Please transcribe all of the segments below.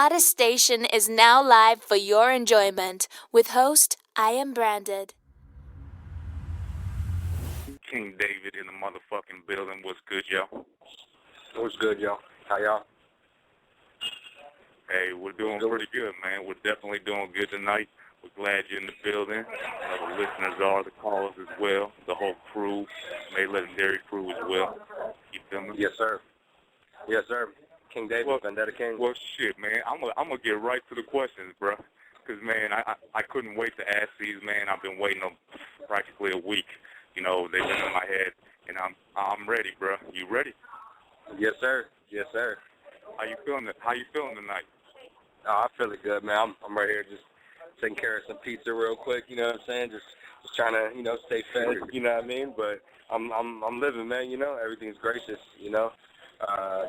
hottest station is now live for your enjoyment. With host, I Am Branded. King David in the motherfucking building. What's good, y'all? What's good, y'all? How y'all? Hey, we're doing pretty good, man. We're definitely doing good tonight. We're glad you're in the building. The listeners are, the callers as well, the whole crew, May Legendary crew as well. You feel me? Yes, sir. Yes, sir. King David, Vendetta Kingz. Well, shit, man. I'm gonna get right to the questions, bro. Because, man, I couldn't wait to ask these, man. I've been waiting them practically a week. You know, they've been in my head, and I'm ready, bro. You ready? Yes, sir. Yes, sir. How you feeling tonight? Oh, I feel it good, man. I'm right here just taking care of some pizza real quick, you know what I'm saying? Just trying to, stay fed, you know what I mean? But I'm living, man, everything's gracious,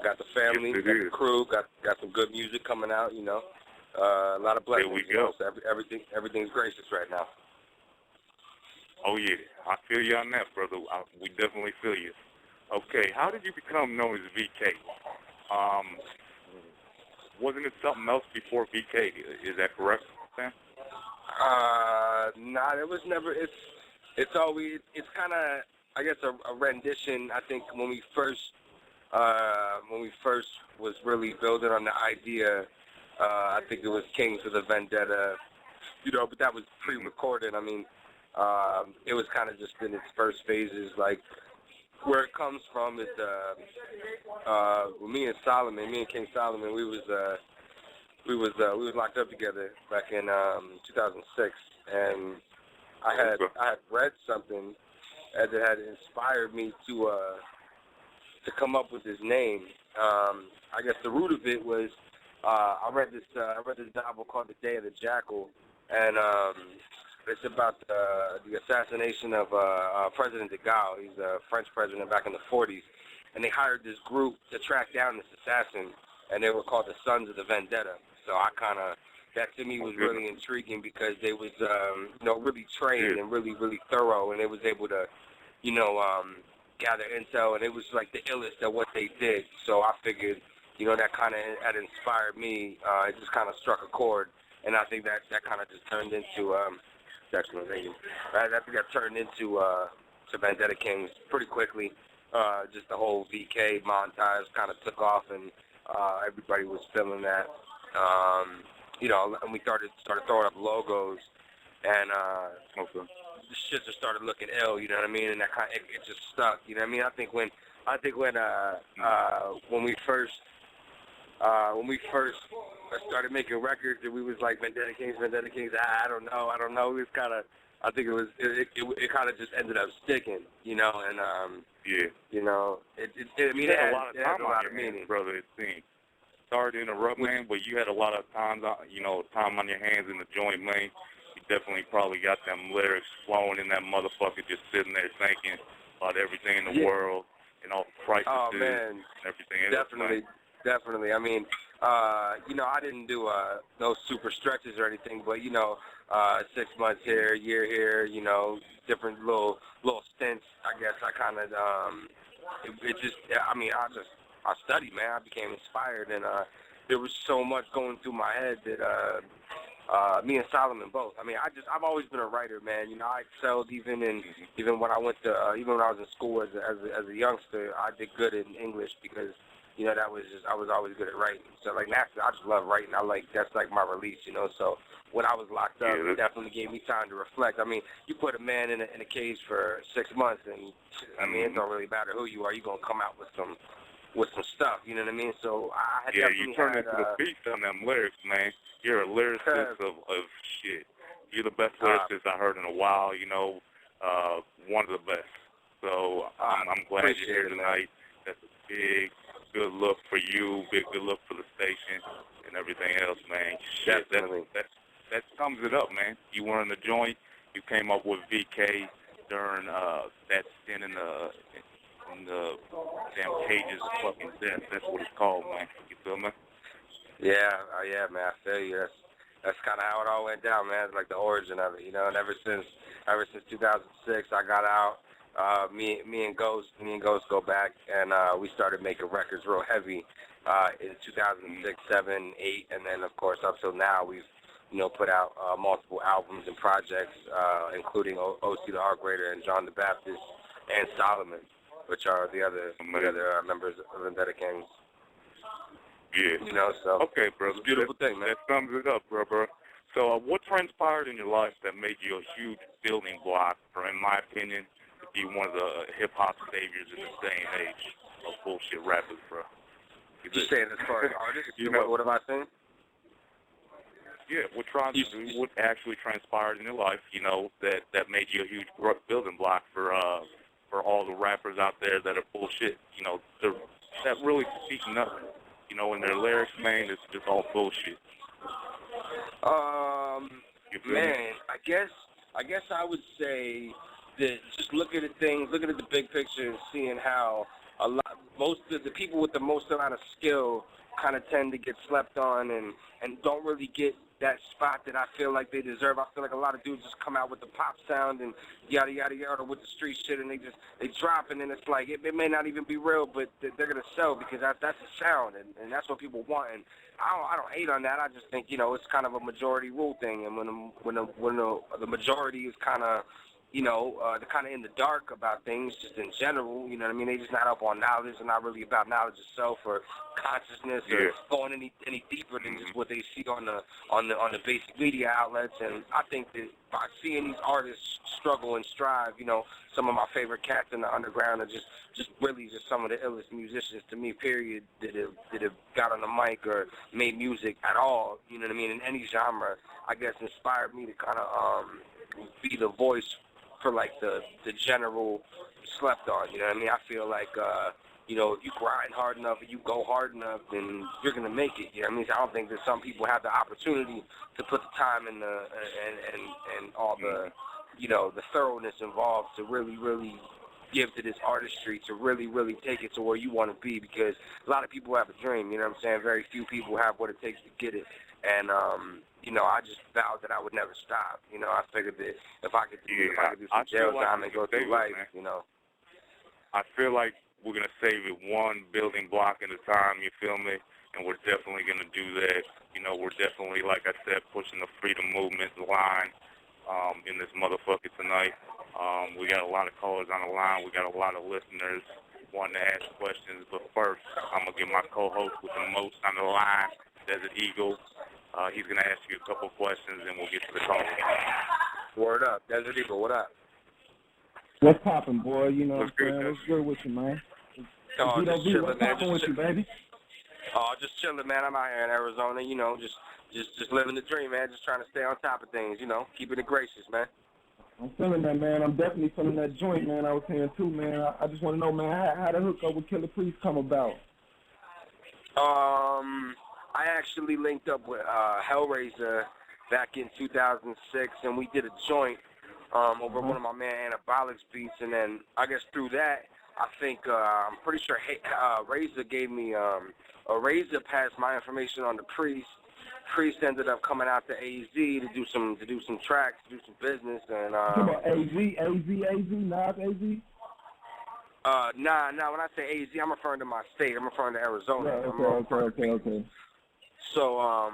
got the family, got the crew, got some good music coming out, a lot of blessings. Here we go. So everything's gracious right now. Oh, yeah. I feel you on that, brother. We definitely feel you. Okay, how did you become known as VK? Wasn't it something else before VK? Is that correct, Sam? Nah, it was never. It's always. It's kind of, I guess, a rendition. I think when we first was really building on the idea, I think it was Kingz of the Vendetta, but that was pre-recorded. I mean, it was kind of just in its first phases. Like, where it comes from is me and King Solomon, we was locked up together back in 2006, and I had read something that had inspired me to come up with this name. I guess the root of it was I read this novel called The Day of the Jackal, and it's about the assassination of President de Gaulle. He's a French president back in the 40s, and they hired this group to track down this assassin, and they were called the Sons of the Vendetta. So that to me was really intriguing because they was, really trained and really, really thorough, and they was able to, gather intel, and it was like the illest at what they did. So I figured, that kind of had inspired me. It just kind of struck a chord, and I think that kind of just turned into I think that turned into to Vendetta Kingz pretty quickly. Just the whole VK montage kind of took off, and everybody was feeling that. And we started throwing up logos, and the shit just started looking ill, you know what I mean? And that kind of, it just stuck, you know what I mean? I think when we first started making records, and we was like Vendetta Kingz. I don't know. It was kind of, I think it kind of just ended up sticking, and yeah, it had a lot of time on your hands, brother. It seemed. Sorry to interrupt, man, but you had a lot of time on your hands in the joint, man. You definitely probably got them lyrics flowing in that motherfucker, just sitting there thinking about everything in the world and all the crises and everything else. Definitely. I mean, I didn't do no super stretches or anything, but 6 months here, a year here, different little stints. I guess I kind of I studied, man. I became inspired, and there was so much going through my head that me and Solomon both. I mean, I've always been a writer, man. I excelled even when I was in school as a youngster. I did good in English because I was always good at writing. So like naturally, I just love writing. That's like my release, So when I was locked up, it definitely gave me time to reflect. I mean, you put a man in a cage for 6 months, and I mean, it don't really matter who you are. You're gonna come out with some stuff. You know what I mean? So I definitely you turned into the beast on them lyrics, man. You're a lyricist of shit. You're the best lyricist I heard in a while. One of the best. So I'm glad you're here tonight. That's a big good look for you, big good look for the station, and everything else, man. Shit, that sums it up, man. You were in the joint. You came up with VK during that stint in the damn cages of fucking death. That's what it's called, man. You feel me? Yeah, man. I feel you. That's kind of how it all went down, man. It's like the origin of it, And ever since 2006, I got out. Me and Ghost go back, and we started making records real heavy. in 2006, 7, 8, and then, of course, up till now, we've, put out multiple albums and projects, including O.C. the Heartbreaker and John the Baptist and Solomon, which are the other members of Vendetta Kingz. Yeah. So okay, bro. It's a beautiful thing, man. That sums it up, bro. So what transpired in your life that made you a huge building block, or in my opinion, to be one of the hip-hop saviors in this day and age of bullshit rappers, bro? You saying as far as artists? What am I saying? Yeah, what actually transpired in your life, that made you a huge building block for all the rappers out there that are bullshit, that really speak nothing. In their lyrics, man, it's just all bullshit. Man, I guess I would say that just looking at the big picture and seeing how most of the people with the most amount of skill kind of tend to get slept on and don't really get that spot that I feel like they deserve. I feel like a lot of dudes just come out with the pop sound and yada yada yada with the street shit, and they drop, and then it's like it may not even be real, but they're gonna sell because that's the sound, and that's what people want. And I don't hate on that. I just think it's kind of a majority rule thing, and when the majority is kind of they're kind of in the dark about things just in general, you know what I mean? They just not up on knowledge. They're not really about knowledge itself or consciousness or going any deeper than just what they see on the basic media outlets. And I think that by seeing these artists struggle and strive, some of my favorite cats in the underground are just really some of the illest musicians to me, period, that have got on the mic or made music at all, you know what I mean, in any genre, I guess inspired me to kind of be the voice for like the general slept on, you know what I mean? I feel like, if you grind hard enough and you go hard enough, then you're gonna make it. You know what I mean? So I don't think that some people have the opportunity to put the time and all the, the thoroughness involved to really, really give to this artistry, to really, really take it to where you want to be, because a lot of people have a dream, you know what I'm saying? Very few people have what it takes to get it. And, I just vowed that I would never stop. I figured that if I could do some jail time and go through life, I feel like we're going to save it one building block at a time, you feel me? And we're definitely going to do that. We're definitely, like I said, pushing the freedom movement line in this motherfucker tonight. We got a lot of callers on the line. We got a lot of listeners wanting to ask questions. But first, I'm going to get my co-host with the most on the line, Desert Eagle. He's going to ask you a couple questions, and we'll get to the call. Word up. Desert Eagle, what up? What's poppin', boy? You know What's what I'm saying? What's good with you, man? Oh, just chilling, what's man. poppin' with you, baby? Oh, just chilling, man. I'm out here in Arizona, just living the dream, man. Just trying to stay on top of things, keeping it gracious, man. I'm feeling that, man. I'm definitely feeling that joint, man. I was saying, too, man. I just want to know, man, how the hookup with Killer Priest come about? I actually linked up with Hellraiser back in 2006, and we did a joint over one of my man Anabolics beats, and then I guess through that, I think I'm pretty sure Razor gave me Razor passed my information on to Priest. Priest ended up coming out to AZ to do some tracks, to do some business, and You talking about AZ, not AZ? Nah. When I say AZ, I'm referring to my state. I'm referring to Arizona. Okay. So,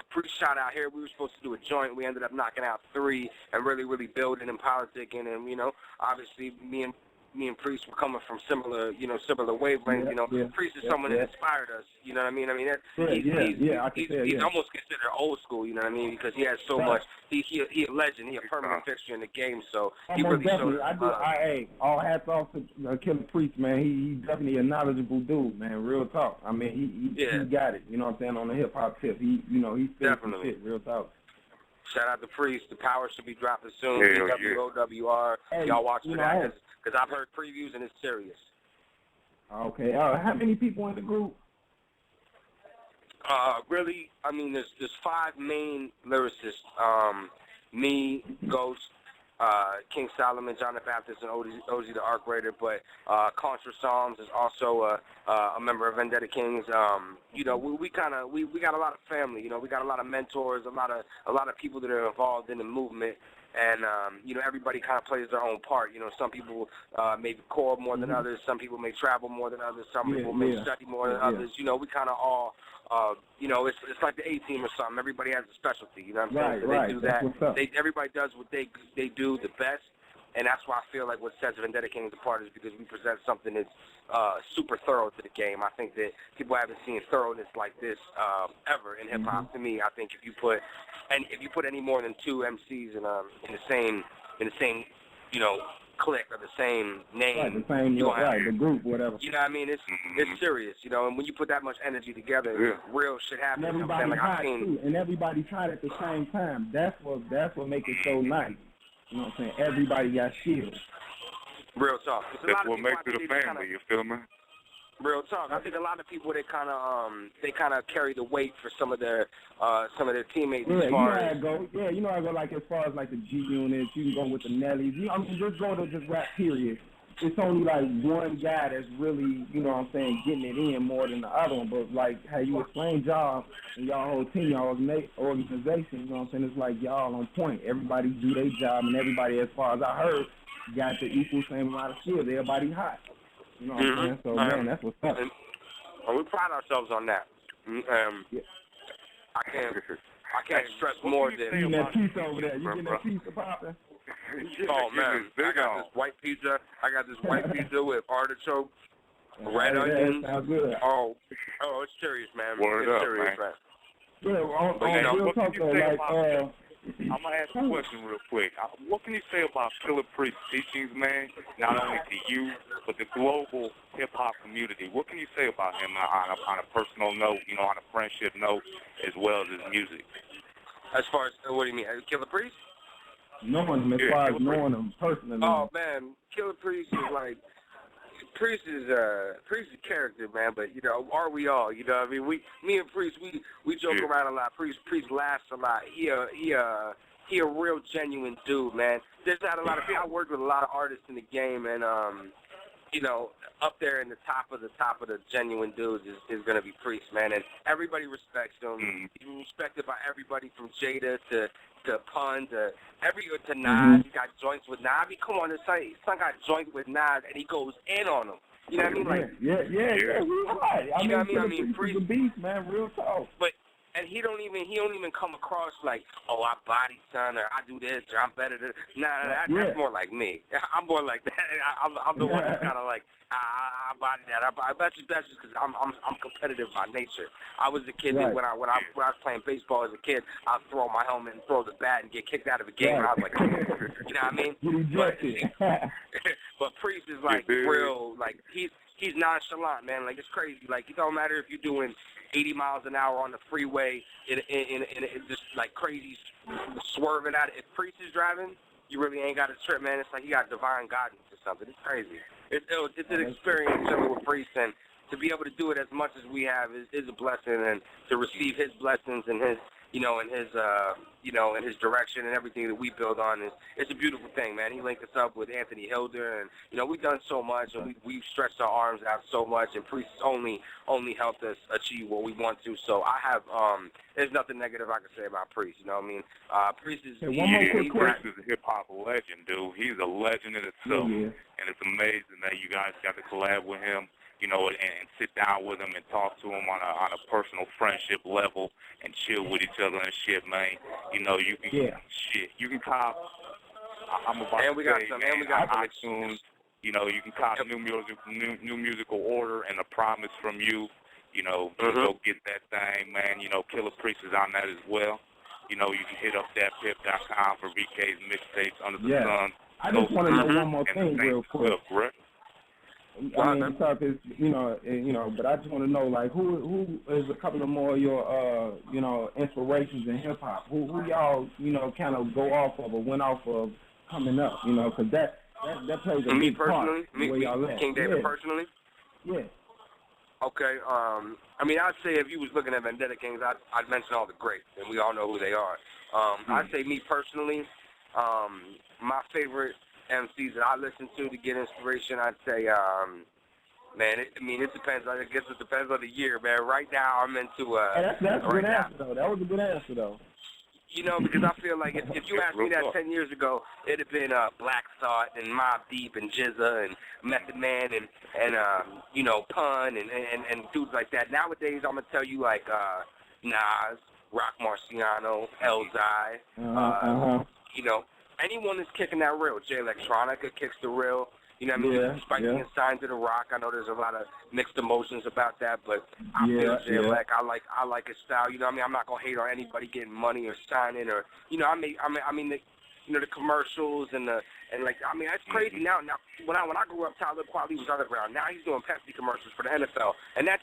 pre-shot out here, we were supposed to do a joint. We ended up knocking out 3 and really, really building and politicking. And, obviously, me and Priest were coming from similar wavelengths. Priest is someone that inspired us. You know what I mean? He's almost considered old school. You know what I mean? Because he has so much. He's a legend. He's a permanent fixture in the game. So he really showed us. All hats off to Killer Priest, man. He definitely a knowledgeable dude, man. Real talk. I mean, he got it. You know what I'm saying? On the hip hop tip, he's definitely shit. Real talk. Shout out to Priest. The power should be dropping soon. WOWR. Y'all watch for that. Because I've heard previews and it's serious. Okay. How many people in the group? Really, I mean, there's 5 main lyricists. Me, Ghost, King Solomon, John the Baptist, and Ozzy the Ark Raider. But Contra Psalms is also a member of Vendetta Kingz. You know, we got a lot of family. You know, we got a lot of mentors, a lot of people that are involved in the movement. And, you know, everybody kind of plays their own part. You know, some people may record more than others. Some people may travel more than others. Some people may study more than others. You know, we kind of all, you know, it's like the A-team or something. Everybody has a specialty. You know what I'm saying? So they do that. Everybody does what they do the best. And that's why I feel like what sets Vendetta Kingz apart is because we present something that's super thorough to the game. I think that people haven't seen thoroughness like this ever in hip-hop. To me, I think if you put any more than two MCs in the same you know, clique or the same name, the group, whatever. You know what I mean? It's serious, you know. And when you put that much energy together, real shit happens. And everybody hot too, and everybody's hot at the same time. That's what makes it so nice. You know what I'm saying? Everybody got shields. Real talk. That's what makes it a family. You feel me? Real talk. I think a lot of people they kind of carry the weight for some of their teammates. Yeah, as far as, you know I go like as far as like the G units. You can go with the Nellies. You know, I mean, just go to just rap period. It's only like one guy that's really, you know what I'm saying, getting it in more than the other one. But like how you explain y'all and y'all whole team, y'all organization, you know what I'm saying, it's like y'all on point. Everybody do their job, and everybody, as far as I heard, got the equal same amount of skills. Everybody hot. You know what I'm saying? So, man, that's what's up. And we pride ourselves on that. I can't stress more than... You getting that pizza over there? You getting that pizza popping? Oh, man. I got this white pizza with artichoke, red onions. Sounds good. Oh, it's serious, man. Word it's up, serious, man. Yeah, real talk though, like, I'm going to ask a question real quick. What can you say about Killer Priest's teachings, man, not only to you, but the global hip-hop community? What can you say about him on a personal note, you know, on a friendship note, as well as his music? As far as, what do you mean, Killer Priest? Knowing him, as far as knowing him personally. Oh, man, Killer Priest is like, Priest is a character, man, but, you know, are we all? You know what I mean? Me and Priest, we joke around a lot. Priest laughs a lot. He a real genuine dude, man. There's not a lot of people. I worked with a lot of artists in the game, and, you know, up there in the top of the genuine dudes is going to be Priest, man. And everybody respects him. He's respected by everybody from Jada to Pun to Nas. He got joints with Nas. I mean, come on, this son got joints with Nas, and he goes in on him. You know what I mean? Like, yeah. Right. You know what I mean? Priest is a beast, man. Real talk. And he don't even come across like, oh, I body son, or I do this, or I'm better than. That's more like me. I'm more like that. I'm the one that's kind of like, I body that. I bet you that's just because I'm competitive by nature. I was a kid that when I was playing baseball as a kid, I'd throw my helmet and throw the bat and get kicked out of a game. And I was like, you know what I mean? But Priest is like real, like he's nonchalant, man. Like it's crazy. Like it don't matter if you're doing 80 miles an hour on the freeway in just like crazy swerving out. If Priest is driving, you really ain't got a trip, man. It's like he got divine guidance or something. It's crazy. It's an experience with Priest, and to be able to do it as much as we have is a blessing, and to receive his blessings and his, you know, and his, you know, and his direction and everything that we build on it's a beautiful thing, man. He linked us up with Anthony Hilder, and you know we've done so much, and we've stretched our arms out so much, and Priest only helped us achieve what we want to. So I have there's nothing negative I can say about Priest. You know what I mean? Priest is Priest is a hip hop legend, dude. He's a legend in itself, and it's amazing that you guys got to collab with him. You know, and sit down with him and talk to him on a personal friendship level and chill with each other and shit, man. You know, you can you can cop. I'm about to say, man, iTunes. You know, you can cop new musical order and A Promise from You. You know, go get that thing, man. You know, Killer Priest is on that as well. You know, you can hit up thatpip.com for VK's mixtapes Under the Sun. I just want to know one more thing real quick. I mean, it's, you know, but I just want to know, like, who is a couple of more of your, you know, inspirations in hip hop? Who y'all, you know, kind of go off of or went off of coming up, you know, because that plays a big part. Me personally, King David personally. Yeah. Okay. I mean, I'd say if you was looking at Vendetta Kingz, I'd mention all the greats, and we all know who they are. I'd say me personally, My favorite MCs that I listen to get inspiration, I'd say, man, it depends. I guess it depends on the year, man. Right now, I'm into That's a good answer, though. That was a good answer, though. You know, because I feel like if you asked me that 10 years ago, it'd have been Black Thought and Mobb Deep and GZA and Method Man and you know, Pun and dudes like that. Nowadays, I'm gonna tell you like Nas, Rock Marciano, Elzai, you know, anyone that's kicking that real. Jay Electronica kicks the real. You know what I mean? Despite being signed to the Rock, I know there's a lot of mixed emotions about that, but I feel Jay Elec. I like his style. You know what I mean? I'm not gonna hate on anybody getting money or signing or you know. I mean the commercials and it's crazy now. Now when I grew up, Talib Kweli was underground. Now he's doing Pepsi commercials for the NFL, and that's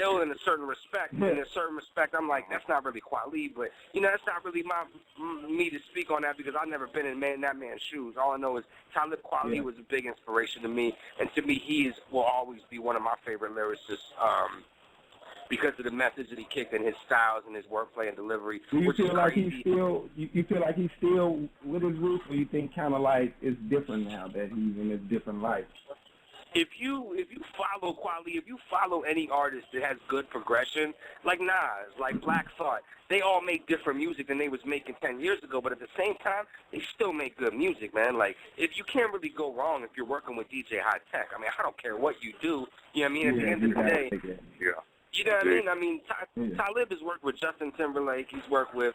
ill in a certain respect. In a certain respect, I'm like, that's not really Kweli, but you know, that's not really me to speak on that because I've never been in that man's shoes. All I know is Talib Kweli was a big inspiration to me, and to me, will always be one of my favorite lyricists. Because of the message that he kicked in his styles and his wordplay and delivery. Do you feel like he's still? You feel like he's still with his roots, or you think kind of like it's different now that he's in a different life? If you follow Kweli, if you follow any artist that has good progression, like Nas, like Black Thought, they all make different music than they was making 10 years ago. But at the same time, they still make good music, man. Like if you can't really go wrong if you're working with DJ High Tech. I mean, I don't care what you do. You know what I mean? At the end of the day, You know what I mean? I mean, Talib has worked with Justin Timberlake. He's worked with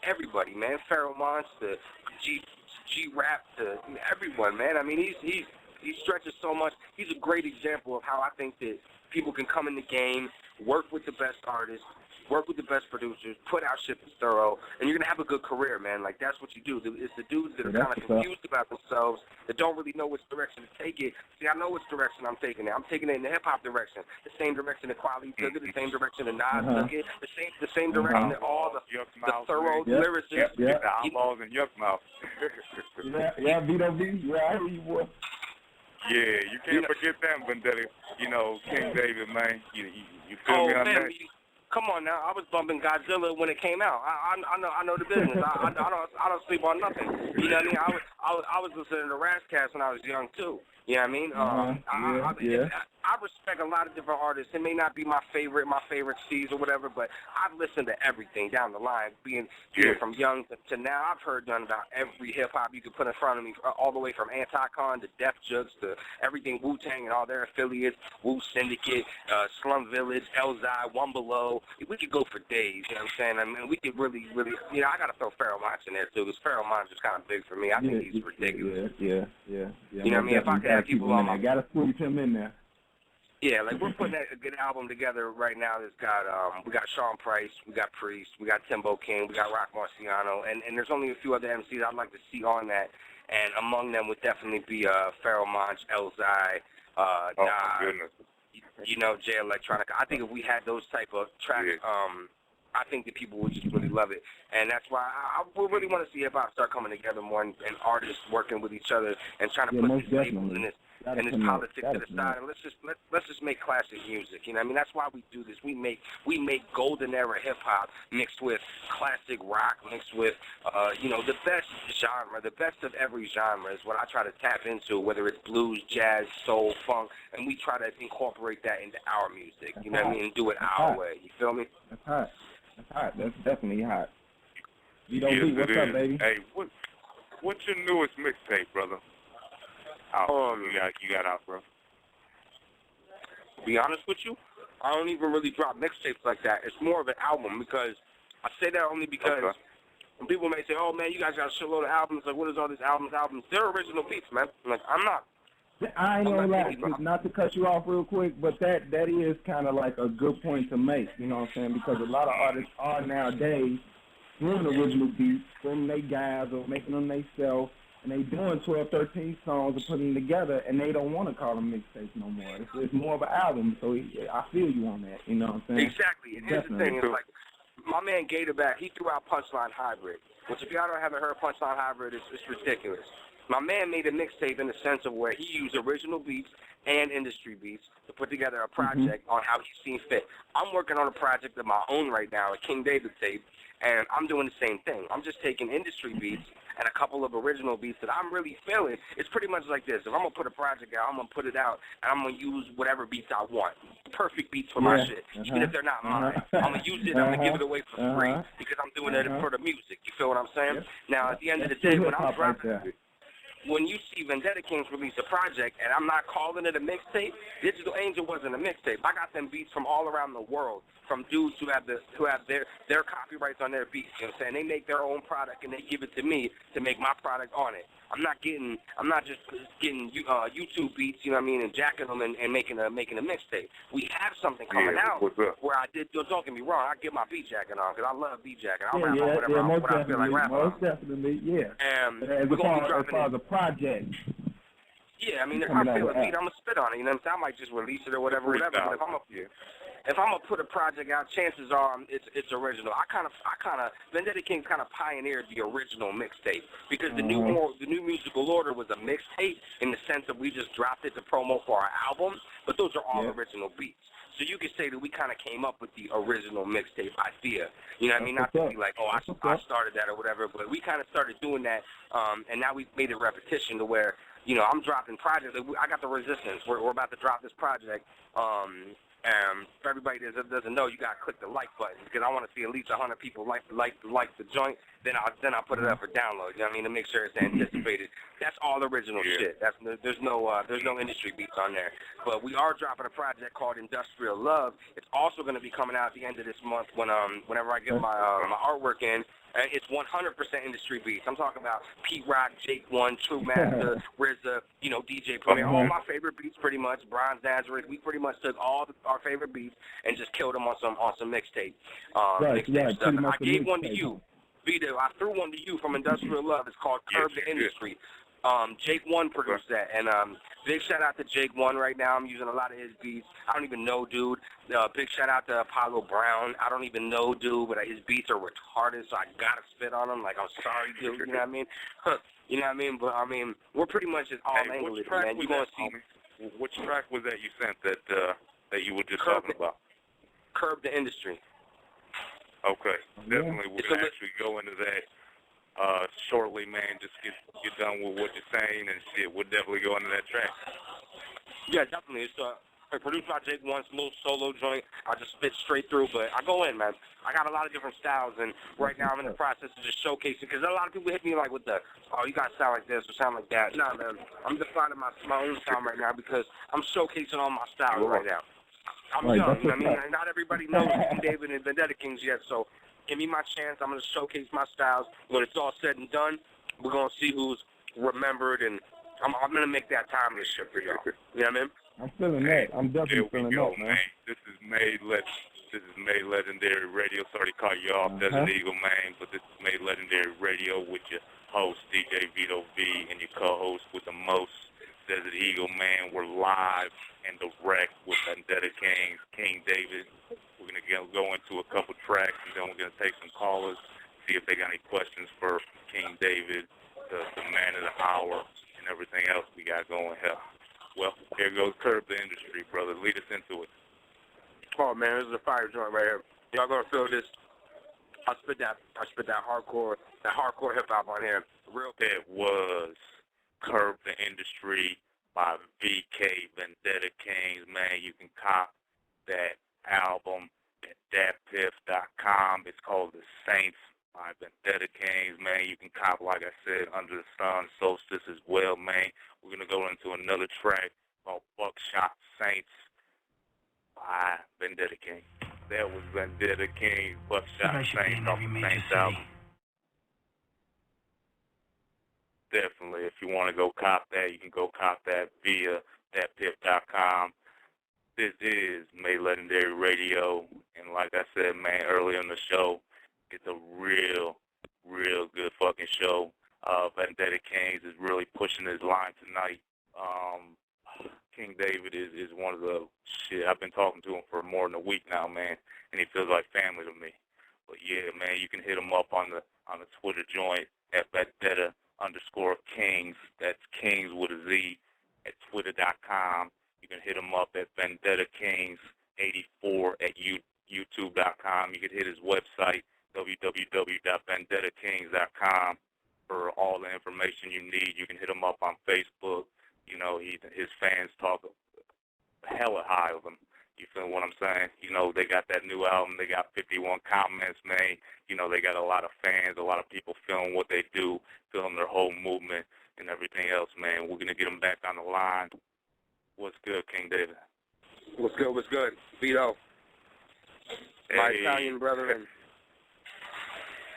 everybody, man. Pharoah Monch, to G-Rap, to everyone, man. I mean, he stretches so much. He's a great example of how I think that people can come in the game, work with the best artists, work with the best producers, put out shit that's thorough, and you're going to have a good career, man. Like, that's what you do. It's the dudes that are kind of confused about themselves, that don't really know which direction to take it. See, I know which direction I'm taking it. I'm taking it in the hip-hop direction, the same direction that Kweli took it, the same direction that Nas took it, the same direction that all the thorough lyricists. The Outlaws and Yuck Mouth. Vito B. Yeah, I hear you, boy. Yeah, you can't forget them, Vendetta. You know, King David, man. You feel me on that? Come on now, I was bumping Godzilla when it came out. I know the business. I don't sleep on nothing. You know what I mean? I was listening to Razzcast when I was young too. You know what I mean? I respect a lot of different artists. It may not be my favorite C's or whatever, but I've listened to everything down the line, being from young to now. I've heard done about every hip-hop you could put in front of me, all the way from Anti-Con to Def Jux to everything Wu-Tang and all their affiliates, Wu Syndicate, Slum Village, Elzai, One Below. We could go for days, you know what I'm saying? I mean, we could really, you know, I got to throw Pharoah Monch in there, too, because Pharoah Monch is kind of big for me. I think he's ridiculous. Yeah. You know what I mean? If I could have people on my... got to squeeze him in there. Yeah, like we're putting a good album together right now that's got, we got Sean Price, we got Priest, we got Timbo King, we got Rock Marciano, and there's only a few other MCs I'd like to see on that, and among them would definitely be Pharoah Monch, Elzai, Nas, you know, Jay Electronica. I think if we had those type of tracks, I think that people would just really love it, and that's why I really want to see hip-hop start coming together more and artists working with each other and trying to put these labels in this. And it's politics to the side, and let's just make classic music. You know, I mean, that's why we do this. We make golden era hip hop mixed with classic rock, mixed with you know, the best genre, the best of every genre is what I try to tap into. Whether it's blues, jazz, soul, funk, and we try to incorporate that into our music. You know what I mean? And do it our way. You feel me? That's hot. That's hot. That's definitely hot. You don't be what's up, baby? Hey, what's your newest mixtape, brother? You got out, bro. To be honest with you, I don't even really drop mixtapes like that. It's more of an album because I say that only because when people may say, "Oh man, you guys got a shitload of albums." Like, what is all these albums? They're original beats, man. Like, I'm not. I ain't gonna lie, not to cut you off real quick, but that is kind of like a good point to make. You know what I'm saying? Because a lot of artists are nowadays doing original beats, putting their guys or making them themselves. And they doing 12, 13 songs and putting them together, and they don't want to call them mixtapes no more. It's more of an album, so I feel you on that. You know what I'm saying? Exactly. And here's the thing. It's like my man Gatorback, he threw out Punchline Hybrid, which if y'all haven't heard Punchline Hybrid, it's ridiculous. My man made a mixtape in the sense of where he used original beats and industry beats to put together a project on how he's seen fit. I'm working on a project of my own right now, a King David tape, and I'm doing the same thing. I'm just taking industry beats and a couple of original beats that I'm really feeling. It's pretty much like this. If I'm going to put a project out, I'm going to put it out, and I'm going to use whatever beats I want. Perfect beats for my shit, even if they're not mine. I'm going to use it, I'm going to give it away for free because I'm doing it for the music. You feel what I'm saying? Now, at the end of the day, when I'm dropping when you see Vendetta Kingz release a project, and I'm not calling it a mixtape, Digital Angel wasn't a mixtape. I got them beats from all around the world, from dudes who have their copyrights on their beats. You know what I'm saying? They make their own product and they give it to me to make my product on it. I'm not just getting YouTube beats, you know what I mean, and jacking them and making a mixtape. We have something coming out where I did. Don't get me wrong, I get my beat jacking on because I love beat jacking. I'll rap on whatever I feel like rapping. Most definitely, yeah. And as far as a project. Yeah, I mean, if I feel a beat, I'm gonna spit on it. You know what I'm saying? I might just release it or whatever. But if I'm gonna put a project out, chances are it's original. I kind of Vendetta Kingz kind of pioneered the original mixtape because the new musical order was a mixtape in the sense that we just dropped it to promo for our album, but those are all original beats. So you could say that we kind of came up with the original mixtape idea. You know what I mean? Not to be like, oh, I started that or whatever, but we kind of started doing that, and now we've made it repetition to where, you know, I'm dropping projects. I got the Resistance. We're about to drop this project. For everybody that doesn't know, you got to click the like button because I want to see at least 100 people like the joint. Then I'll put it up for download. You know what I mean? To make sure it's anticipated. That's all original shit. There's no industry beats on there. But we are dropping a project called Industrial Love. It's also going to be coming out at the end of this month whenever I get my artwork in. It's 100% industry beats. I'm talking about Pete Rock, Jake One, True Master, RZA, you know, DJ Premier, all my favorite beats pretty much. Bronze Nazareth. We pretty much took all our favorite beats and just killed them on some mixtape. Mixtape stuff. And I gave one to you. Vito, I threw one to you from Industrial Love. It's called Curb the Industry. Jake One produced that, and big shout out to Jake One right now. I'm using a lot of his beats. I don't even know, dude. Big shout out to Apollo Brown. I don't even know, dude, but his beats are retarded, so I gotta spit on them. Like, I'm sorry, dude. You know what I mean? You know what I mean? But I mean, we're pretty much just all English, man. You gonna see? Which track was that you sent that you were just talking about? Curb the Industry. Okay, definitely. We're gonna actually go into that. Shortly, man. Just get done with what you're saying and shit. We'll definitely go into that track. Yeah, definitely. It's produced by Jake One, little solo joint. I just spit straight through, but I go in, man. I got a lot of different styles, and right now I'm in the process of just showcasing, because a lot of people hit me like with the, oh, you gotta sound like this or sound like that. Nah, man. I'm defining my own sound right now because I'm showcasing all my styles right now. I'm young, you know what I mean? Not everybody knows King David and Vendetta Kingz yet, so give me my chance. I'm going to showcase my styles. When it's all said and done, we're going to see who's remembered, and I'm going to make that timeless shit for y'all. You know what I mean? I'm feeling that. I'm definitely feeling that, man. This is made legendary radio. Sorry to call you off, Desert Eagle, man, but this is made legendary radio with your host, DJ Vito V, and your co-host with the most, Desert Eagle, man. We're live and direct with Vendetta Kingz, King David. We're going to go into a couple tracks, and then we're going to take some callers, see if they got any questions for King David, the man of the hour, and everything else we got going here. Well, here goes Curb the Industry, brother. Lead us into it. Oh, man, this is a fire joint right here. Y'all going to feel this. I spit that hardcore hip-hop on here. Real. It was Curb the Industry by VK, Vendetta Kingz. Man, you can cop that album at datpiff.com. It's called The Saints by Vendetta Kingz. Man, you can cop, like I said, Under the Sun, Solstice as well, man. We're going to go into another track called Buckshot Saints by Vendetta Kingz. That was Vendetta Kingz, Buckshot Saints off the Saints album. Definitely, if you want to go cop that, you can go cop that via thatpiff.com. This is Made Legendary Radio, and like I said, man, earlier in the show, it's a real good fucking show. Vendetta Kingz is really pushing his line tonight. King David is one of the shit. I've been talking to him for more than a week now, man, and he feels like family to me. But yeah, man, you can hit him up on the Twitter joint at Vendetta_Kingz. That's Kingz with a Z at twitter.com. You can hit him up at Vendetta Kingz 84 at youtube.com. You can hit his website, www.vendettakingz.com, for all information you need, you can hit him up on Facebook. You know, his fans talk hella high of him. You feel what I'm saying? You know, they got that new album. They got 51 comments, man. You know, they got a lot of fans, a lot of people feeling what they do, feeling their whole movement and everything else, man. We're going to get them back on the line. What's good, King David? What's good? What's good? Vito. My Italian brethren.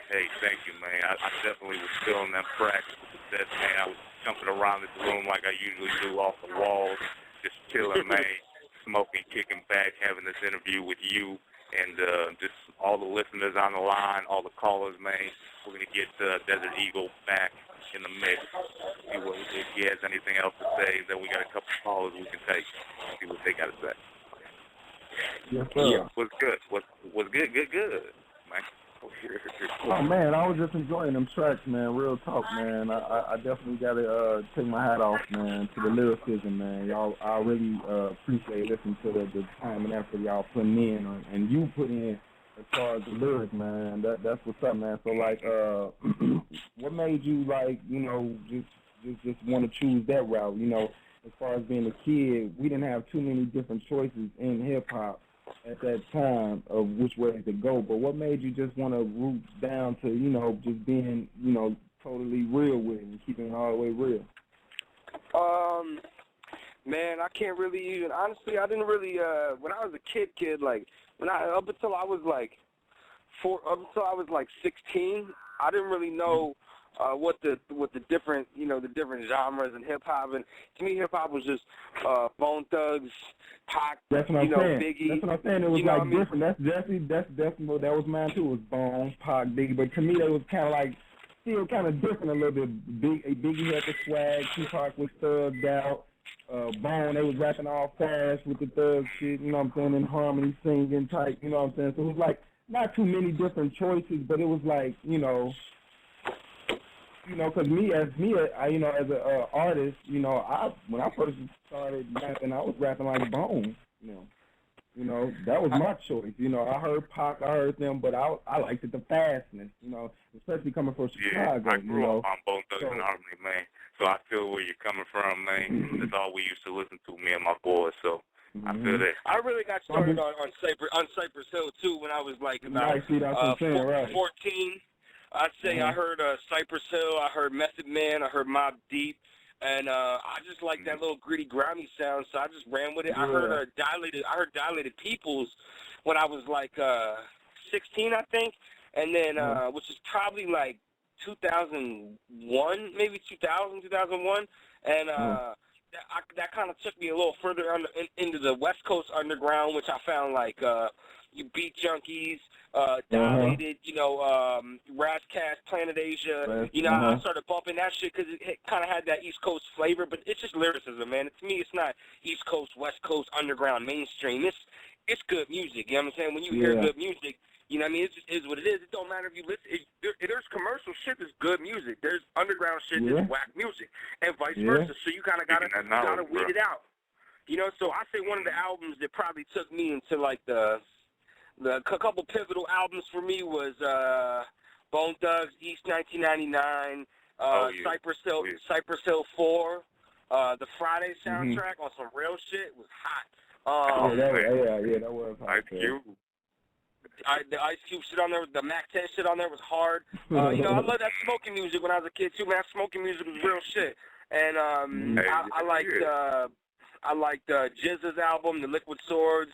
Hey, thank you, man. I definitely was feeling that practice with the man. I was jumping around this room like I usually do, off the walls, just chilling, man, smoking, kicking back, having this interview with you and just all the listeners on the line, all the callers, man. We're going to get Desert Eagle back in the mix. See what, if he has anything else to say. Then we got a couple callers we can take. See what they got to say. Yes, sir. Yeah, what's good? What's good? Good, man. Oh man, I was just enjoying them tracks, man. Real talk, man. I definitely gotta take my hat off, man, to the lyricism, man. Y'all, I really appreciate listening to the time and effort y'all putting in, and you put in as far as the lyrics, man. That's what's up, man. So like, what made you like, you know, just want to choose that route? You know, as far as being a kid, we didn't have too many different choices in hip hop at that time of which way to go, but what made you just want to root down to, you know, just being, you know, totally real with it and keeping it all the way real? Man, I can't really even, honestly, I didn't really, when I was a kid, like, up until I was like 16, I didn't really know what the different, you know, the different genres in hip hop, and to me hip hop was just Bone Thugs, Pac, that's what I'm saying. Biggie. That's what I'm saying. It was like different. That's definitely that was mine too. It was Bone, Pac, Biggie, but to me that was kind of like still kind of different a little bit. Biggie had the swag, Tupac was thugged out. Bone, they was rapping all fast with the thug shit, you know what I'm saying, in harmony, singing type, you know what I'm saying. So it was like not too many different choices, but it was like, you know, because you know, as a artist, you know, when I first started rapping, I was rapping like Bone, you know, that was my choice. You know, I heard Pac, I heard them, but I liked it the fastness, you know, especially coming from Chicago. Yeah, I grew up on Bone Thugs and Harmony, man. So I feel where you're coming from, man. That's all we used to listen to, me and my boys. So I feel that. I really got started on Cypress Hill too when I was like about 14. I'd say I heard Cypress Hill, I heard Method Man, I heard Mobb Deep, and I just like that little gritty, grimy sound, so I just ran with it. I heard Dilated Peoples when I was like 16, I think, and then which is probably like 2001, maybe 2001, and that kind of took me a little further into the West Coast underground, which I found like you Beat Junkies, Dilated, you know, Razzcast, Planet Asia. You know, I started bumping that shit because it kind of had that East Coast flavor, but it's just lyricism, man. To me, it's not East Coast, West Coast, underground, mainstream. It's good music. You know what I'm saying? When you hear good music, you know what I mean? It just is what it is. It don't matter if you listen. There's commercial shit that's good music. There's underground shit that's whack music, and vice versa. So you kind of gotta weed it out. You know, so I say one of the albums that probably took me into like the couple pivotal albums for me was Bone Thugs, East 1999, Cypress Hill 4, the Friday soundtrack on some real shit was hot. That was hot. The Ice Cube shit on there, the Mac 10 shit on there was hard. You know, I love that smoking music when I was a kid too, man. Smoking music was real shit. And I liked Jizz's album, The Liquid Swords.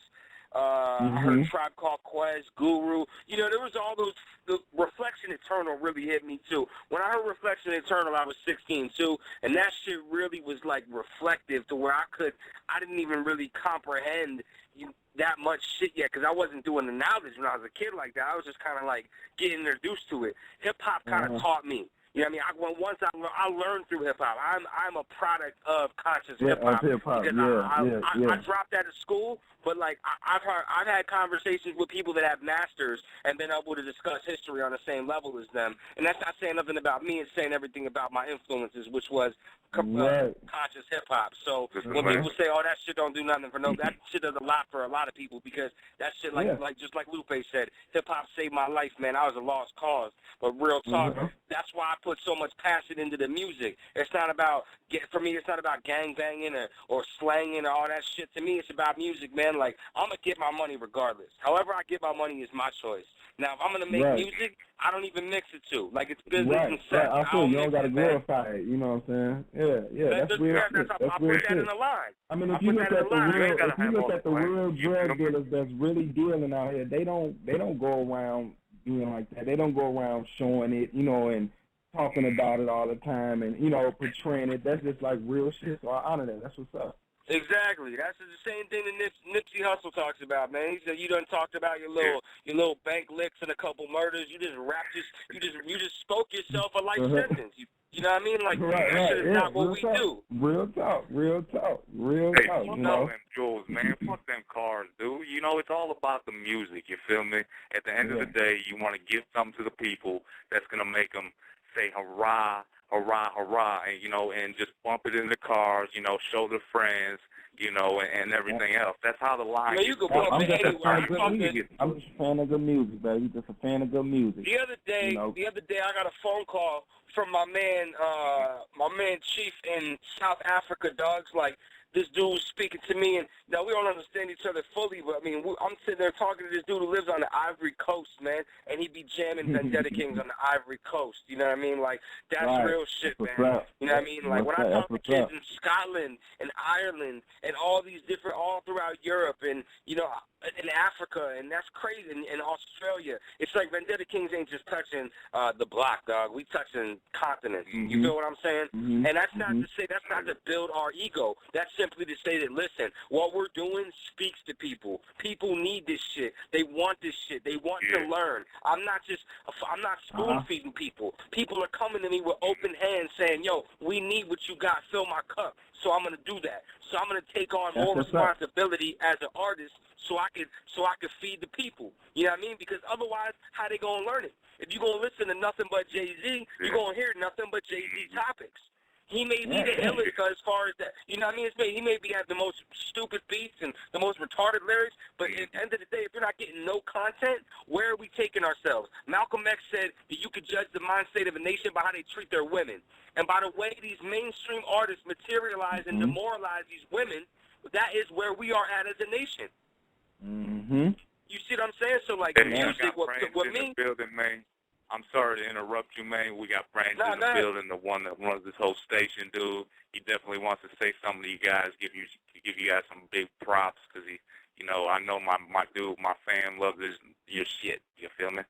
I heard Tribe Called Quest, Guru. You know, there was all those. The Reflection Eternal really hit me too. When I heard Reflection Eternal, I was 16 too, and that shit really was like reflective to where I didn't even really comprehend that much shit yet because I wasn't doing the knowledge when I was a kid like that. I was just kind of like getting introduced to it. Hip hop kind of taught me. You know what I mean? Once I learned through hip hop. I'm a product of conscious hip hop because I dropped out of school, but like I've had conversations with people that have masters and been able to discuss history on the same level as them. And that's not saying nothing about me. It's saying everything about my influences, which was conscious hip hop. So when people say, "Oh, that shit don't do nothing for no," that shit does a lot for a lot of people because that shit, like just like Lupe said, hip hop saved my life, man. I was a lost cause. But real talk, that's why I put so much passion into the music. It's not about for me. It's not about gang banging or slanging or all that shit. To me, it's about music, man. Like I'm gonna get my money regardless. However I get my money is my choice. Now, if I'm gonna make music, I don't even mix it too. Like it's business and sex. I feel you don't gotta glorify it. You know what I'm saying? Yeah, that's real shit. I put that in the line. I mean, if you look at the real drug dealers that's really dealing out here, they don't go around being like that. They don't go around showing it, you know, and talking about it all the time and, you know, portraying it. That's just like real shit. So I honor that. That's what's up. Exactly. That's the same thing that Nipsey Hussle talks about, man. He said you done talked about your little bank licks and a couple murders. You just you just spoke yourself a life sentence. You know what I mean? Like that shit is not what we do. Real talk. Hey, You know, Jules, man, fuck them cars, dude. You know, it's all about the music. You feel me? At the end of the day, you want to give something to the people that's gonna make them say hurrah, hurrah, hurrah, and, you know, and just bump it in the cars, you know, show their friends, you know, and everything else. That's how the line is. I'm just a fan of good music, baby. Just a fan of good music. The other day, I got a phone call from my man Chief in South Africa, dogs. Like, this dude was speaking to me, and now we don't understand each other fully, but I mean, I'm sitting there talking to this dude who lives on the Ivory Coast, man, and he be jamming Vendetta Kingz on the Ivory Coast. You know what I mean? Like, that's real shit, man. You know what I mean? Like, when I talk to kids in Scotland and Ireland and all these different, all throughout Europe and, you know, in Africa, and that's crazy, in Australia, it's like Vendetta Kingz ain't just touching the block, dog. We touching continents. You feel what I'm saying? And that's not to say, that's not to build our ego. That's simply to say that, listen, what we're doing speaks to people. People need this shit. They want this shit. They want to learn. I'm not spoon-feeding people. People are coming to me with open hands saying, yo, we need what you got. Fill my cup. So I'm going to do that. So I'm going to take on more responsibility as an artist so I could feed the people. You know what I mean? Because otherwise, how they going to learn it? If you're going to listen to nothing but Jay-Z, you're going to hear nothing but Jay-Z topics. He may be the illest as far as that. You know what I mean? He may have the most stupid beats and the most retarded lyrics, but at the end of the day, if you're not getting no content, where are we taking ourselves? Malcolm X said that you could judge the mind state of a nation by how they treat their women. And by the way these mainstream artists materialize and demoralize these women, that is where we are at as a nation. You see what I'm saying? So, like, music, what me... building, man. I'm sorry to interrupt you, man. We got Brandon in the building, the one that runs this whole station, dude. He definitely wants to say something to you guys, give you guys some big props, because he, you know, I know my dude, my fam loves your shit. You feel me?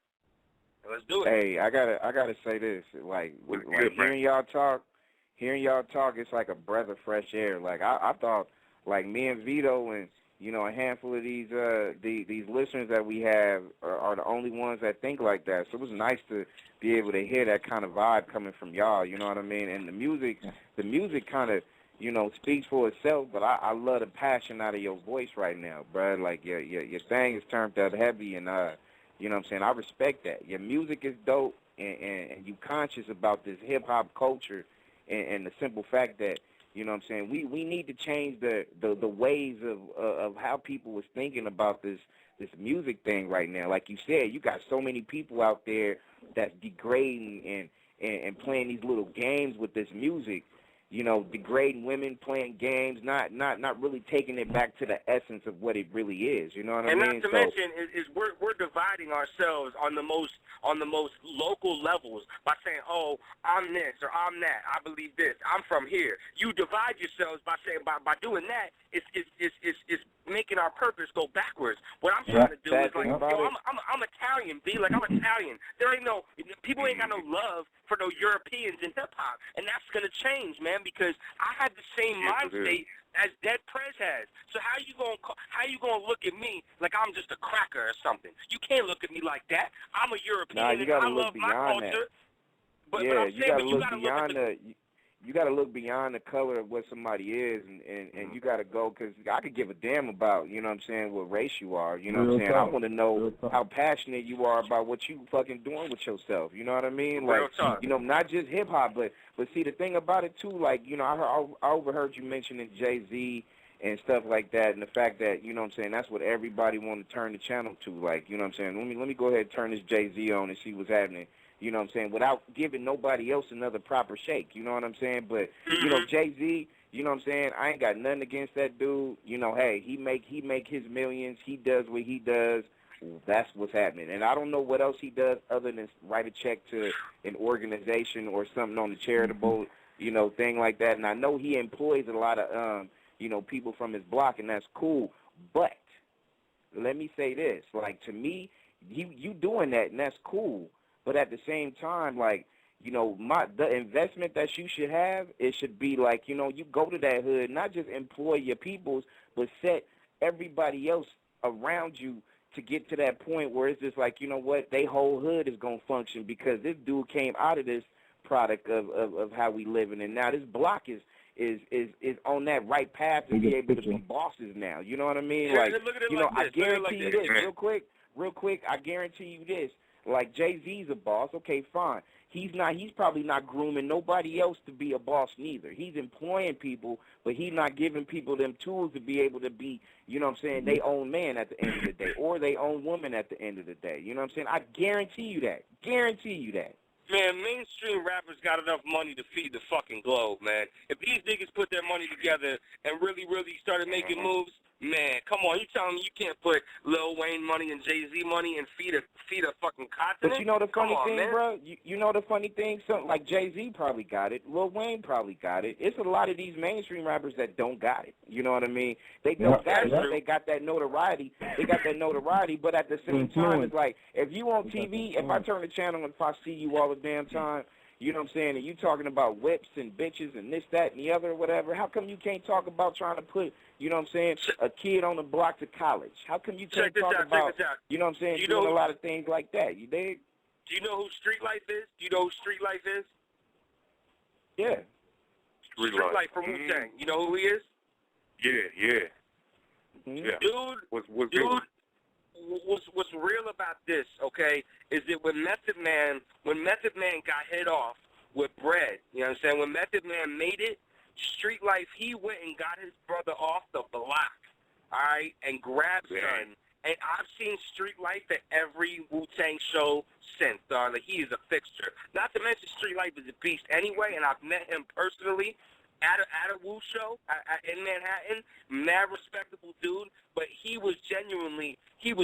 Let's do it. Hey, I gotta say this. Like hearing y'all talk, it's like a breath of fresh air. Like I thought, like me and Vito and, you know, a handful of these listeners that we have are the only ones that think like that. So it was nice to be able to hear that kind of vibe coming from y'all. You know what I mean? And the music kind of, you know, speaks for itself. But I love the passion out of your voice right now, bro. Like your thing is turned up heavy, and you know what I'm saying? I respect that. Your music is dope, and you conscious about this hip hop culture, and the simple fact that, you know what I'm saying, we need to change the ways of how people was thinking about this music thing right now. Like you said, you got so many people out there that's degrading and playing these little games with this music. You know, degrading women, playing games, not really taking it back to the essence of what it really is. You know what I mean? And not to mention is we're dividing ourselves on the most local levels by saying, oh, I'm this or I'm that. I believe this. I'm from here. You divide yourselves by saying by doing that. It's making our purpose go backwards. What I'm trying to do is like, yo, I'm Italian, B. Like, I'm Italian. There ain't no people ain't got no love for no Europeans in hip hop, and that's gonna change, man. Because I had the same mind state as Dead Prez has. So how you gonna look at me like I'm just a cracker or something? You can't look at me like that. I'm a European, you gotta and I look love my beyond culture. that. But yeah, I'm saying, you gotta look beyond that. look beyond the color of what somebody is, and you got to go, because I could give a damn about, you know what I'm saying, what race you are, you know what I'm saying. I want to know how passionate you are about what you fucking doing with yourself, you know what I mean? Like, you know, not just hip hop, but see, the thing about it too, like, you know, I overheard you mentioning Jay-Z and stuff like that, and the fact that, you know what I'm saying, that's what everybody want to turn the channel to, like, you know what I'm saying. Let me go ahead and turn this Jay-Z on and see what's happening. You know what I'm saying, without giving nobody else another proper shake, you know what I'm saying? But, you know, Jay-Z, you know what I'm saying, I ain't got nothing against that dude. You know, hey, he make his millions. He does what he does. That's what's happening. And I don't know what else he does other than write a check to an organization or something on the charitable, you know, thing like that. And I know he employs a lot of, you know, people from his block, and that's cool. But let me say this. Like, to me, you doing that, and that's cool. But at the same time, like, you know, the investment that you should have, it should be like, you know, you go to that hood, not just employ your peoples, but set everybody else around you to get to that point where it's just like, you know what, they whole hood is going to function because this dude came out of this product of how we living. And now this block is on that right path to be able to be bosses now. You know what I mean? Like, you know, I guarantee you this, real quick, I guarantee you this. Like, Jay-Z's a boss, okay, fine. He's probably not grooming nobody else to be a boss neither. He's employing people, but he's not giving people them tools to be able to be, you know what I'm saying, they own man at the end of the day, or they own woman at the end of the day. You know what I'm saying? I guarantee you that. Guarantee you that. Man, mainstream rappers got enough money to feed the fucking globe, man. If these niggas put their money together and really, really started making moves, man, come on, you telling me you can't put Lil Wayne money and Jay-Z money and feed a fucking continent? But you know the funny thing, bro? You know the funny thing? Something like Jay-Z probably got it. Lil Wayne probably got it. It's a lot of these mainstream rappers that don't got it. You know what I mean? They don't got it. They got that notoriety. But at the same time, it's like, if you on TV, if I turn the channel and if I see you all the damn time, you know what I'm saying, and you talking about whips and bitches and this, that, and the other, or whatever, how come you can't talk about trying to put, you know what I'm saying, a kid on the block to college? How come you can't talk about, you know what I'm saying, doing a lot of things like that? You dig? Do you know who Street Life is? Do you know who Street Life is? Yeah. Street Life from Wu-Tang. You know who he is? Yeah. Dude, what's real about this, okay, is that when Method Man got hit off with bread, you know what I'm saying, when Method Man made it, Street Life, he went and got his brother off the block, all right, and grabbed son. And I've seen Street Life at every Wu-Tang show since, dog. Like, he is a fixture. Not to mention Street Life is a beast anyway, and I've met him personally at a Wu show in Manhattan. Mad respectable dude, but he was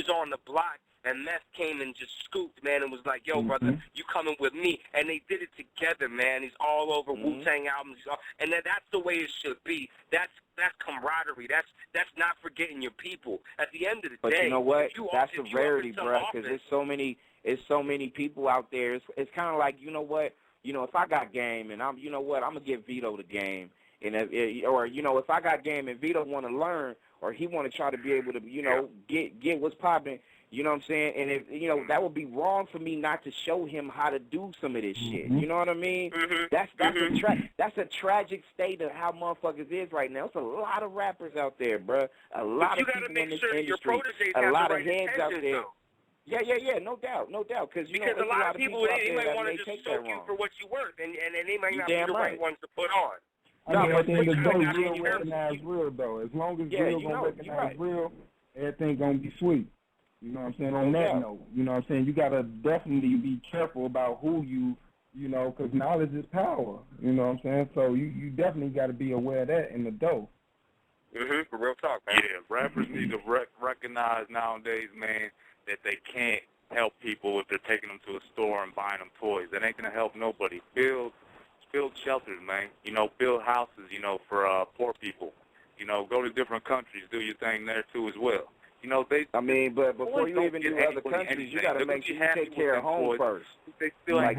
on the block, and Meth came and just scooped, man, and was like, yo, brother, you coming with me? And they did it together, man. He's all over Wu-Tang albums. And that's the way it should be. That's camaraderie. That's not forgetting your people. At the end of the day, but you know what? That's a rarity, bro, because there's so many people out there. It's kind of like, you know what? You know, if I got game and I'm going to give Vito the game. And or, you know, if I got game and Vito want to learn or he want to try to be able to, you know, get what's popping, you know what I'm saying? And, if you know, that would be wrong for me not to show him how to do some of this shit. You know what I mean? That's a tragic state of how motherfuckers is right now. It's a lot of rappers out there, bro. A lot of people in this industry. A lot of heads out there. Yeah, no doubt, because you know, a lot of people they might want to just soak you for what you worth, and they might not be the right ones to put on. I mean, at the end of the day, real recognize real, though. As long as real gonna recognize real, everything gonna be sweet. You know what I'm saying? On that note, you know what I'm saying? You gotta definitely be careful about who you know, because knowledge is power. You know what I'm saying? So you definitely got to be aware of that in the dough. For real talk, man. Yeah, rappers need to recognize nowadays, man, that they can't help people if they're taking them to a store and buying them toys. That ain't gonna help nobody. Build shelters, man. You know, build houses, you know, for poor people. You know, go to different countries, do your thing there too as well. You know, but before you even do other countries, you gotta make sure you take care of home first. They still like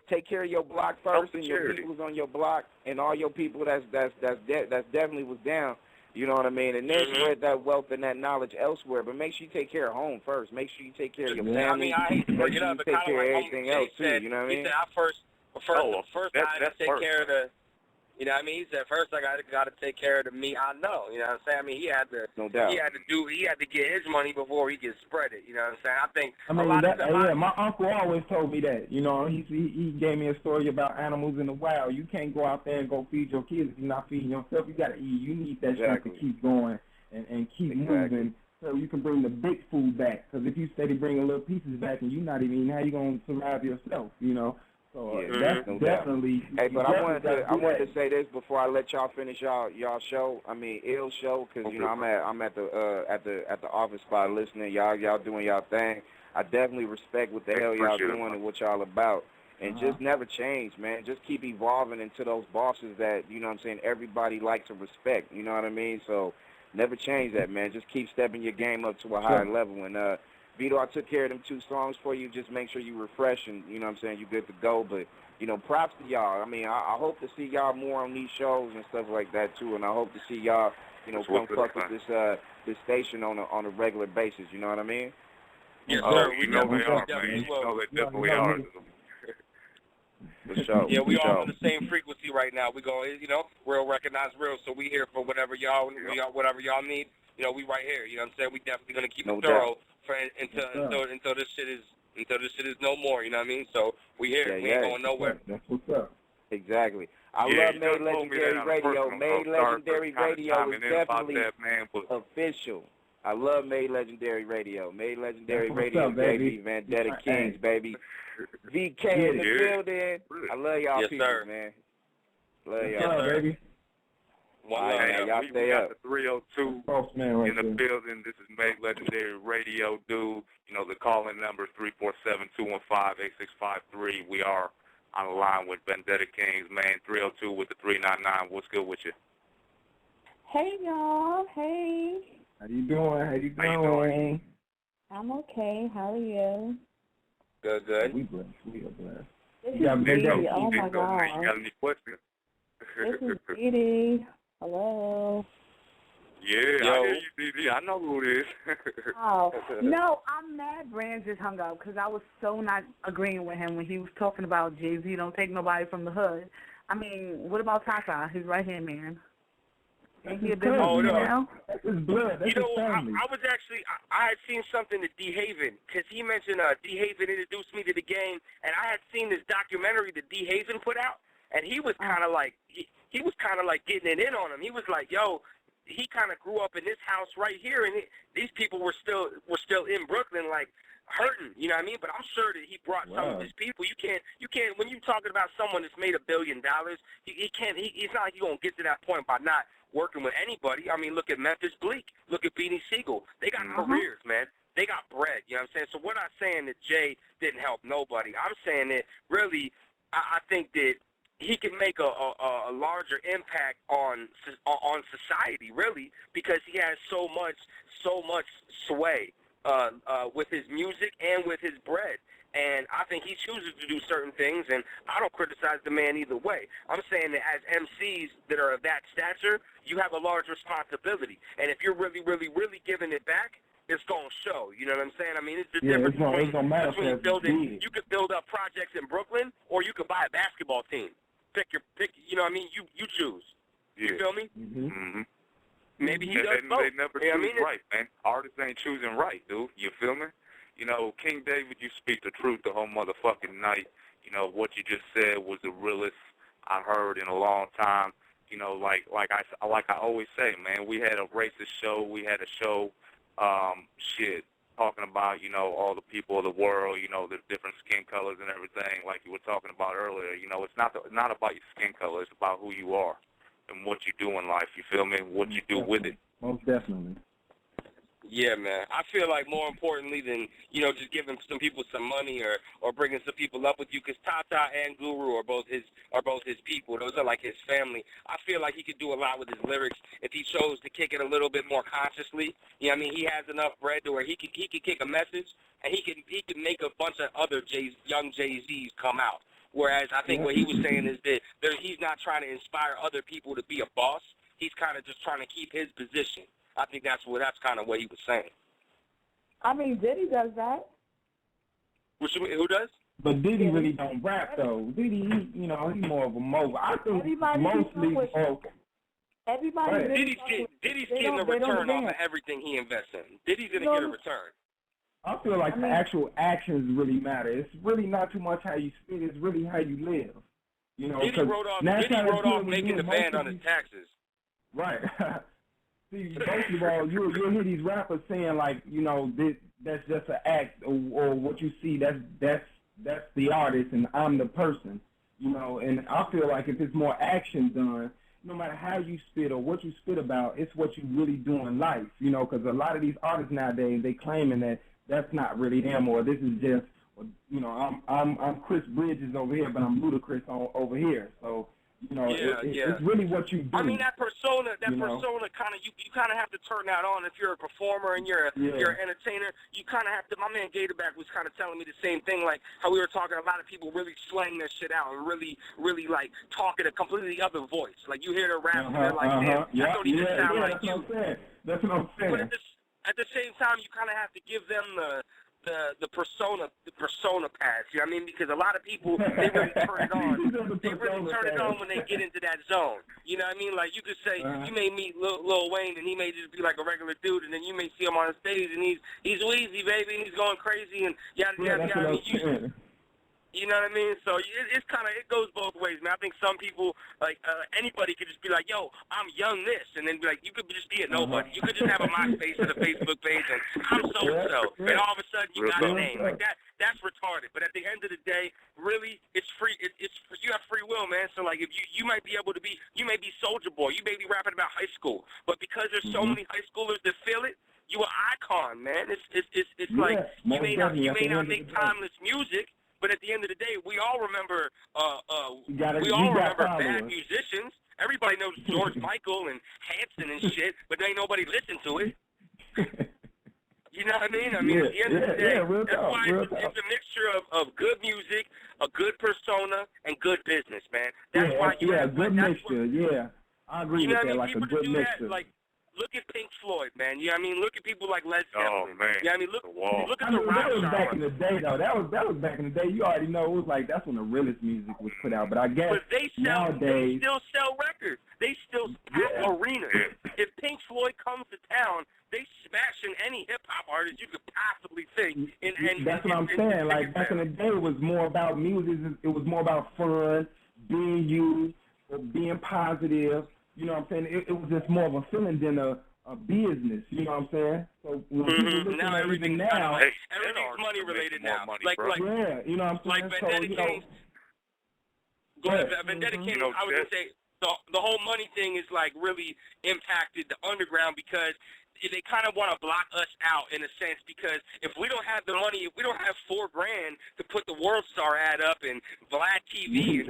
take care of your block first, and your people's on your block, and all your people that's definitely was down. You know what I mean? And then spread that wealth and that knowledge elsewhere. But make sure you take care of home first. Make sure you take care of your family. I hate to bring it up, take care of everything else too. You know what I mean? He said, First I had to take care of the. You know what I mean? He said, first I got to take care of the me I know. You know what I'm saying? I mean, he had to get his money before he could spread it. You know what I'm saying? My uncle always told me that. You know, he gave me a story about animals in the wild. You can't go out there and go feed your kids if you're not feeding yourself. You got to eat. You need that strength to keep going and keep moving so you can bring the big food back. Because if you steady bringing little pieces back and you're not even eating, how you going to survive yourself, you know? So that's definitely. Hey, but I wanted to say this before I let y'all finish y'all show. I mean, ill show, because you know I'm at the office spot listening. Y'all doing y'all thing. I definitely respect what the hell y'all doing and what y'all about, and just never change, man. Just keep evolving into those bosses that you know what I'm saying everybody likes to respect. You know what I mean? So never change that, man. Just keep stepping your game up to a higher level. And Vito, I took care of them 2 songs for you. Just make sure you refresh and, you know what I'm saying, you're good to go. But, you know, props to y'all. I mean, I hope to see y'all more on these shows and stuff like that, too. And I hope to see y'all, you know, come fuck with this station on a regular basis. You know what I mean? Yes, sir. We know they are, man. You know they definitely are. For sure. Yeah, we all on the same frequency right now. We go, you know, real recognize real. So we here for whatever y'all need. You know, we right here. You know what I'm saying? We definitely gonna keep it thorough until this shit is no more. You know what I mean? So we here. We ain't going nowhere. That's what's up. Exactly. I love Made Legendary Radio. Made Legendary Radio is definitely official. I love Made Legendary Radio. Made Legendary Radio, baby. Vendetta Kingz, baby. VK in the building. I love y'all people, man. Love y'all, baby. Y'all stay up. The 302 in the building. This is Made Legendary Radio, dude. You know, the calling number is 347-215-8653. We are on the line with Vendetta Kingz, man. 302 with the 399. What's good with you? Hey, y'all. Hey. How you doing? I'm okay. How are you? Good. We are blessed. This is Dee. Oh, my God. You got any questions? This is Dee. Hello. Yeah, I hear you, DD. I know who it is. Oh, no, I'm mad Brand just hung up because I was so not agreeing with him when he was talking about Jay-Z don't take nobody from the hood. I mean, what about Tata, his right-hand man? Ain't he a business now? That's his blood. That's his family. I had seen something to D. Haven, because he mentioned D. Haven introduced me to the game, and I had seen this documentary that D. Haven put out, and he was kind of like, he was kind of like getting it in on him. He was like, yo, he kind of grew up in this house right here, and these people were still in Brooklyn, like, hurting, you know what I mean? But I'm sure that he brought some of his people. You can't, when you're talking about someone that's made $1 billion, he's not like you're going to get to that point by not working with anybody. I mean, look at Memphis Bleak. Look at Beanie Siegel. They got careers, man. They got bread, you know what I'm saying? So we're not saying that Jay didn't help nobody. I'm saying that really I think that he can make a larger impact on society, really, because he has so much sway with his music and with his bread. And I think he chooses to do certain things, and I don't criticize the man either way. I'm saying that as MCs that are of that stature, you have a large responsibility. And if you're really, really, really giving it back, it's going to show. You know what I'm saying? I mean, it's the difference between building. You could build up projects in Brooklyn, or you could buy a basketball team. Pick. You know what I mean? You choose. Yeah. You feel me? Mm-hmm. Maybe he does both. They never choose right, man. Artists ain't choosing right, dude. You feel me? You know, King David, you speak the truth the whole motherfucking night. You know, what you just said was the realest I heard in a long time. You know, like I always say, man, we had a racist show. We had a show, talking about, you know, all the people of the world, you know, the different skin colors and everything, like you were talking about earlier. You know, it's not about your skin color. It's about who you are and what you do in life. You feel me? What you do with it. Most definitely. Yeah, man. I feel like more importantly than, you know, just giving some people some money or bringing some people up with you, because Tata and Guru are both his people. Those are like his family. I feel like he could do a lot with his lyrics if he chose to kick it a little bit more consciously. You know what I mean? He has enough bread to where he could kick a message, and he can make a bunch of other young Jay-Z's come out. Whereas I think what he was saying is that he's not trying to inspire other people to be a boss. He's kind of just trying to keep his position. I think that's kind of what he was saying. I mean, Diddy does that. Who does? But Diddy really don't rap though. Diddy, he more of a mogul. I think mostly. Diddy's getting a return off of everything he invests in. Diddy's gonna get a return. I feel like the actual actions really matter. It's really not too much how you spit. It's really how you live. Diddy wrote off making the band on his taxes. Right. See, most of all, you'll hear these rappers saying like, that's just an act, or what you see, that's the artist, and I'm the person. And I feel like if it's more action done, no matter how you spit or what you spit about, it's what you really do in life. Because a lot of these artists nowadays, they claiming that that's not really them, or this is just, I'm Chris Bridges over here, but I'm Ludacris over here. So, it's really what you do. I mean, that persona kind of, you kind of have to turn that on if you're a performer and you're an entertainer. You kind of have to. My man Gatorback was kind of telling me the same thing, like how we were talking. A lot of people really slang their shit out and really like talking a completely other voice. Like you hear the rap and they're like, damn, that don't even sound like you. That's what I'm saying. But at the same time, you kind of have to give them the persona pass. You know what I mean? Because a lot of people, they really turn it on. They really turn it on when they get into that zone. You know what I mean? Like you could say you may meet Lil Wayne and he may just be like a regular dude, and then you may see him on stage and he's Weezy, baby, and he's going crazy and yada yada yada. You know what I mean? So it's kind of, it goes both ways, man. I think some people, like, anybody could just be like, yo, I'm young this, and then be like, you could just be a nobody. You could just have a MySpace and a Facebook page, and I'm so-and-so, and all of a sudden you got a name. Like, that's retarded. But at the end of the day, really, it's free. It's you have free will, man. So, like, if you might be able to be, you may be Soulja Boy. You may be rapping about high school. But because there's so many high schoolers that feel it, you an icon, man. It's like, you may not make timeless music, but at the end of the day, we all remember bad musicians. Everybody knows George Michael and Hanson and shit, but ain't nobody listen to it. You know what I mean? At the end of the day, that's why it's a mixture of good music, a good persona, and good business, man. That's why you have good mixture. I agree with that. Like a good mixture. Look at Pink Floyd, man. You know what I mean? Look at people like Led Zeppelin. Oh, man. You know what I mean? Look at the rock that was genre. back in the day, though. That was back in the day. You already know it was like that's when the realest music was put out. But I guess nowadays, they still sell records. They still pack arenas. If Pink Floyd comes to town, they smashing any hip hop artist you could possibly think. That's what I'm saying. Like back in the day, it was more about music. It was more about fun, being you, or being positive. You know what I'm saying? It was just more of a feeling than a business. You know what I'm saying? So when people listen now at everything's money related now. You know what I'm saying? Like Vendetta Kingz. Go ahead, Vendetta Kingz. I was gonna say the whole money thing is like really impacted the underground because they kind of want to block us out in a sense because if we don't have the money, if we don't have $4 grand to put the World Star ad up and Vlad TV,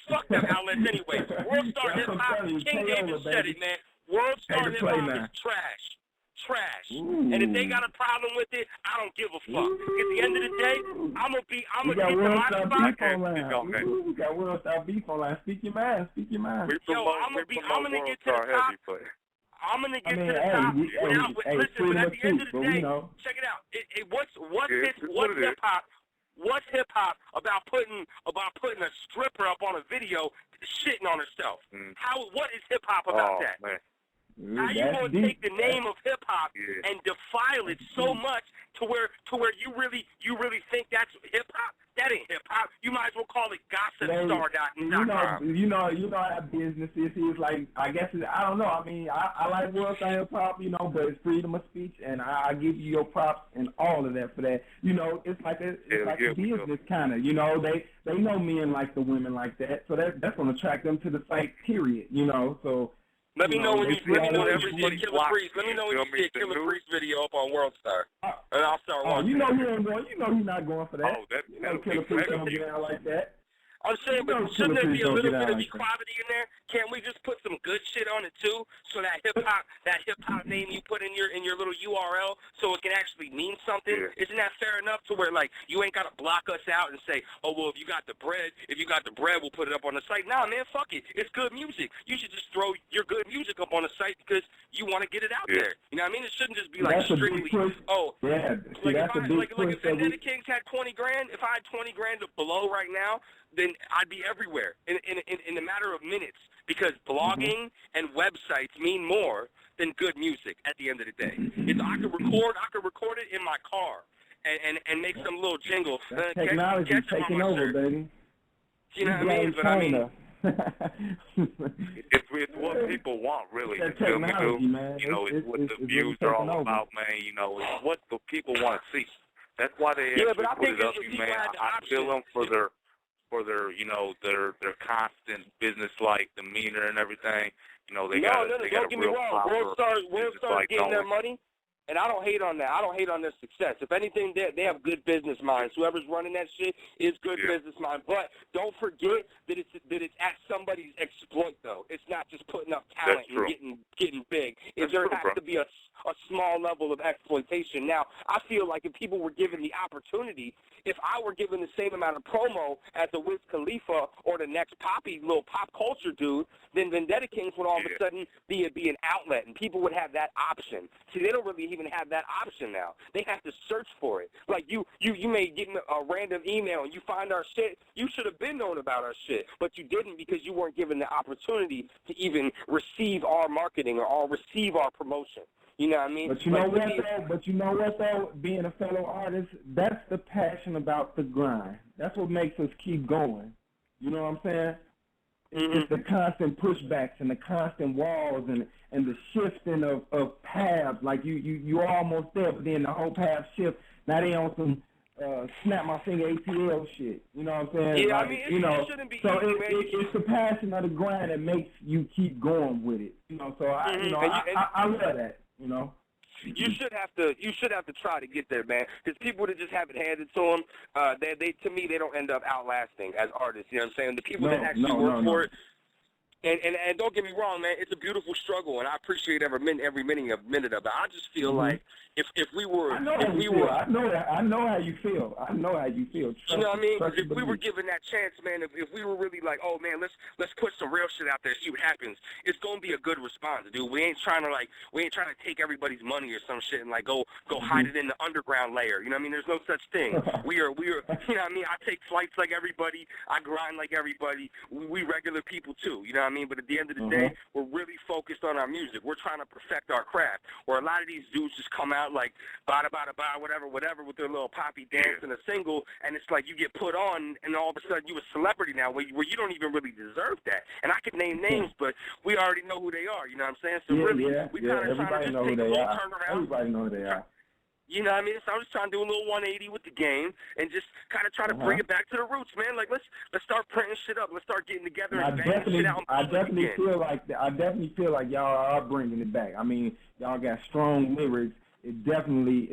fuck them outlets anyway. World Star Hip Hop, King David said it, man. World Star Hip Hop is trash. And if they got a problem with it, I don't give a fuck. At the end of the day, I'm gonna get to my spot. We got World Star beef online. Speak your mind. Yo, I'm gonna get to the top. I'm going to get to the top. Listen, at the end of the day, check it out. What's hip-hop about putting a stripper up on a video shitting on herself? What is hip-hop about that? Man. How you going to take the name of hip-hop and defile it so much to where you really think that's hip-hop? That ain't hip-hop. You might as well call it gossipstar.com. You know how business is. It's like, I guess, I don't know. I mean, I like World Star Hip-Hop, but it's freedom of speech, and I give you your props and all of that for that. It's like a business kind of, They know men like the women like that, so that's going to attract them to the site, period, so... Let me know when you see Killer Priest. Let me know when you see a Killer Priest video up on World Star, and I'll start watching. You know he's not going for that. Oh, Killer Priest don't get out like that. I'm saying, but shouldn't there be a little bit of equality in there? Can't we just put some good shit on it too? So that hip hop name you put in your little URL, so it can actually mean something. Yeah. Isn't that fair enough to where like you ain't gotta block us out and say, oh well, if you got the bread, we'll put it up on the site. Nah, man, fuck it. It's good music. You should just throw your good music up on the site because you want to get it out there. You know what I mean? It shouldn't just be like strictly. If Vendetta Kingz had 20 grand, if I had 20 grand to blow right now, then I'd be everywhere in a matter of minutes because blogging and websites mean more than good music at the end of the day. If I could record it in my car and make some little jingle. Technology taking over, baby. You know what I mean? But I mean, it's what people want, really. It's technology, man. You know, it's what the views are all about, man. You know, it's what the people want to see. That's why they actually put it up, man. I feel them for their you know, their constant business-like demeanor and everything. You know, they got a real power. World stars getting their money. And I don't hate on that. I don't hate on their success. If anything, they have good business minds. Whoever's running that shit is good business mind. But don't forget that it's at somebody's exploit, though. It's not just putting up talent and getting big. There has to be a small level of exploitation. Now, I feel like if people were given the opportunity, if I were given the same amount of promo as the Wiz Khalifa or the next poppy little pop culture dude, then Vendetta Kingz would all of a sudden be an outlet, and people would have that option. See, they don't really even have that option now. They have to search for it. Like you may get a random email and you find our shit. You should have been known about our shit, but you didn't because you weren't given the opportunity to even receive our marketing or receive our promotion. You know what I mean? But you know what though? Being a fellow artist, that's the passion about the grind. That's what makes us keep going. You know what I'm saying? It's the constant pushbacks and the constant walls and the shifting of paths. Like you're almost there, but then the whole path shift. Now they on some snap my finger ATL shit. You know what I'm saying? Yeah, like, I mean, it shouldn't be so easy, it's the passion of the grind that makes you keep going with it. You know, so I love that. You know, you should have to try to get there, man. Because people that just have it handed to them, they to me they don't end up outlasting as artists. You know what I'm saying? The people that actually work for it. And don't get me wrong, man. It's a beautiful struggle, and I appreciate every minute of it. But I just feel like if we were, I know how you feel. You know what I mean? Because if we were given that chance, man, if we were really like, oh man, let's put some real shit out there, see what happens. It's gonna be a good response, dude. We ain't trying to take everybody's money or some shit and like go hide it in the underground layer. You know what I mean? There's no such thing. we are. You know what I mean? I take flights like everybody. I grind like everybody. We regular people too. You know what I mean? But at the end of the day, we're really focused on our music. We're trying to perfect our craft. Where a lot of these dudes just come out like bada bada bada whatever with their little poppy dance and a single, and it's like you get put on, and all of a sudden you a celebrity now where you don't even really deserve that. And I could name names, but we already know who they are. You know what I'm saying? So we kind of trying to just take a little turnaround. Everybody know who they are. You know what I mean? So I'm just trying to do a little 180 with the game and just kind of try to bring it back to the roots, man. Like let's start printing shit up. Let's start getting together and banging shit out. I definitely feel like y'all are bringing it back. I mean, y'all got strong lyrics. It's definitely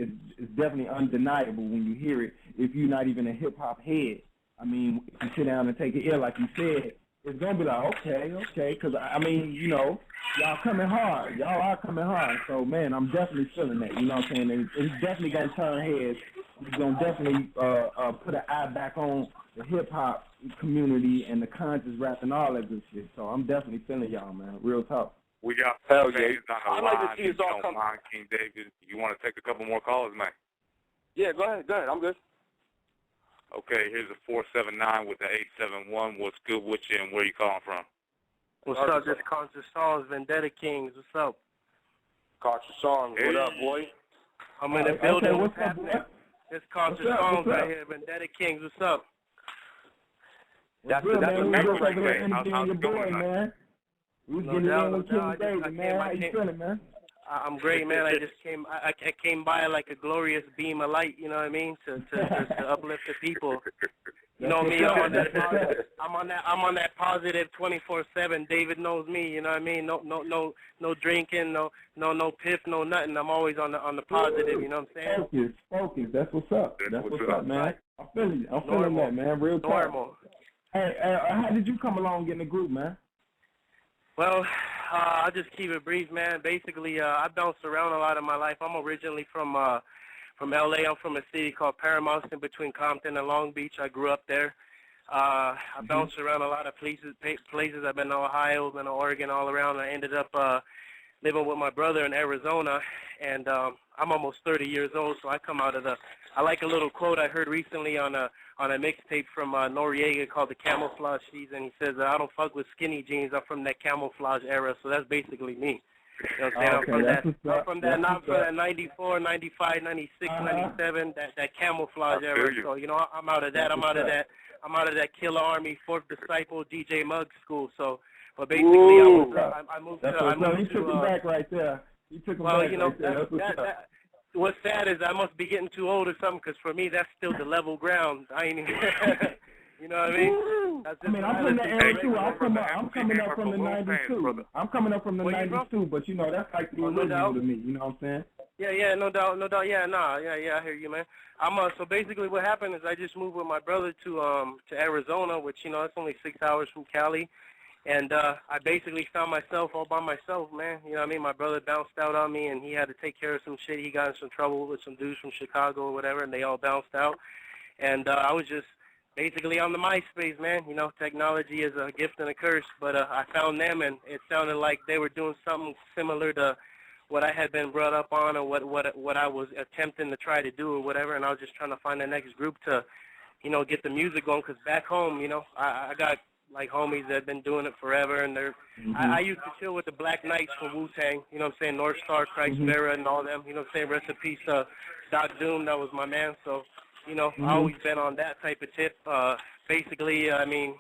undeniable when you hear it. If you're not even a hip hop head, I mean, if you sit down and take it ear like you said, it's gonna be like okay, because I mean, you know, y'all coming hard. Y'all are coming hard. So man, I'm definitely feeling that. You know what I'm saying? It's definitely gonna turn heads. It's gonna definitely put an eye back on the hip hop community and the conscious rap and all that good shit. So I'm definitely feeling y'all, man. Real talk. We got Hell on the I'd line. like to see us all come. King David, you want to take a couple more calls, man? Yeah, go ahead. I'm good. Okay, here's a 479 with the 871. What's good with you, and where you calling from? What's up? This Conscious Songs, Vendetta Kingz. What's up? Conscious Songs. What up, boy? I'm in the building. What's happening? This Conscious Songs right here, Vendetta Kingz. What's up? That's a member right there. How's it going, man? We was getting in with King David, man. How you feeling, man? I'm great, man. I just came by like a glorious beam of light, you know what I mean, to uplift the people. You know me, I'm on that positive 24/7. David knows me, you know what I mean. No drinking, no piff, no nothing. I'm always on the positive, you know what I'm saying? Focus. That's what's up. That's what's up, man. I'm feeling that, man. Real talk. Normal. Hey, how did you come along in the group, man? Well, I'll just keep it brief, man. Basically, I bounced around a lot in my life. I'm originally from L.A. I'm from a city called Paramount, in between Compton and Long Beach. I grew up there. I bounced around a lot of places. I've been to Ohio, been to Oregon, all around. I ended up living with my brother in Arizona, and I'm almost 30 years old, so I come out of the. I like a little quote I heard recently on a mixtape from Noriega called the Camouflage Season. He says, "I don't fuck with skinny jeans. I'm from that camouflage era," so that's basically me. You know what I'm saying? I'm from that 94, 95, 96, 97, that camouflage era. So, you know, I'm out of that. I'm out of that Killer Army, Fourth Disciple, DJ Muggs school. So, but basically, I moved to. He took him back right there. He took him back right there. What's sad is I must be getting too old or something, because for me, that's still the level ground. I ain't even, you know what I mean? I'm from that era too. I'm coming up from the 92. I'm coming up from the 92, but you know, that's like the original to me. You know what I'm saying? Yeah, no doubt. Yeah, I hear you, man. So basically what happened is I just moved with my brother to Arizona, which, you know, it's only 6 hours from Cali. And I basically found myself all by myself, man. You know what I mean? My brother bounced out on me, and he had to take care of some shit. He got in some trouble with some dudes from Chicago or whatever, and they all bounced out. And I was just basically on the MySpace, man. You know, technology is a gift and a curse. But I found them, and it sounded like they were doing something similar to what I had been brought up on, or what I was attempting to try to do or whatever. And I was just trying to find the next group to, you know, get the music going. Because back home, you know, I got like homies that have been doing it forever, and they're. I used to chill with the Black Knights from Wu-Tang, you know what I'm saying, North Star, Christ Vera, and all them, you know what I'm saying, rest in peace, Doc Doom, that was my man, so, you know, I always been on that type of tip. Basically, I mean,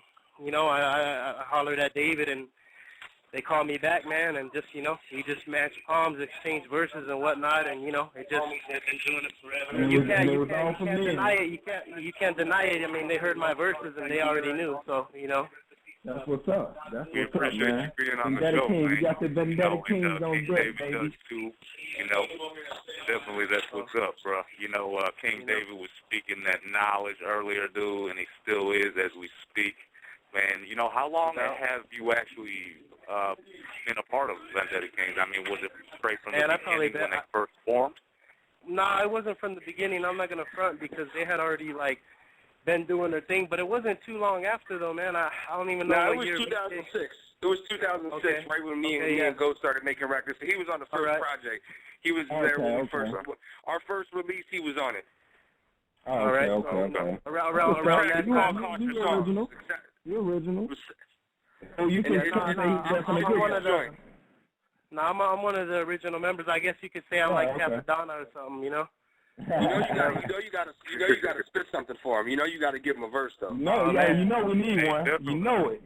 you know, I hollered at David, and they called me back, man, and just, you know, we just matched palms, exchanged verses and whatnot, and, you know, they've been doing it forever. You can't deny it. You can't deny it. I mean, they heard my verses, and they already knew, so, you know. That's what's up. We appreciate you being on the show, man. Man. You got the Vendetta Kingz on deck, baby. Does too. You know, definitely that's what's up, bro. You know, King David was speaking that knowledge earlier, dude, and he still is as we speak. Man, you know, how long have you actually been a part of Vendetta Kingz? I mean, was it straight from the beginning when they first formed? Nah, it wasn't from the beginning. I'm not going to front, because they had already, like, been doing their thing, but it wasn't too long after, though, man. I don't even know what year. It was 2006. It was 2006, right when me and Go started making records. So he was on the first project. He was there when we first. Our first release, he was on it. Okay. Around that time. You're original. Oh, you can say he's one of the. No, I'm one of the original members. I guess you could say I'm like Capadonna or something, you know. You gotta spit something for him. You know you gotta give him a verse though. No, you know we need one. You know it.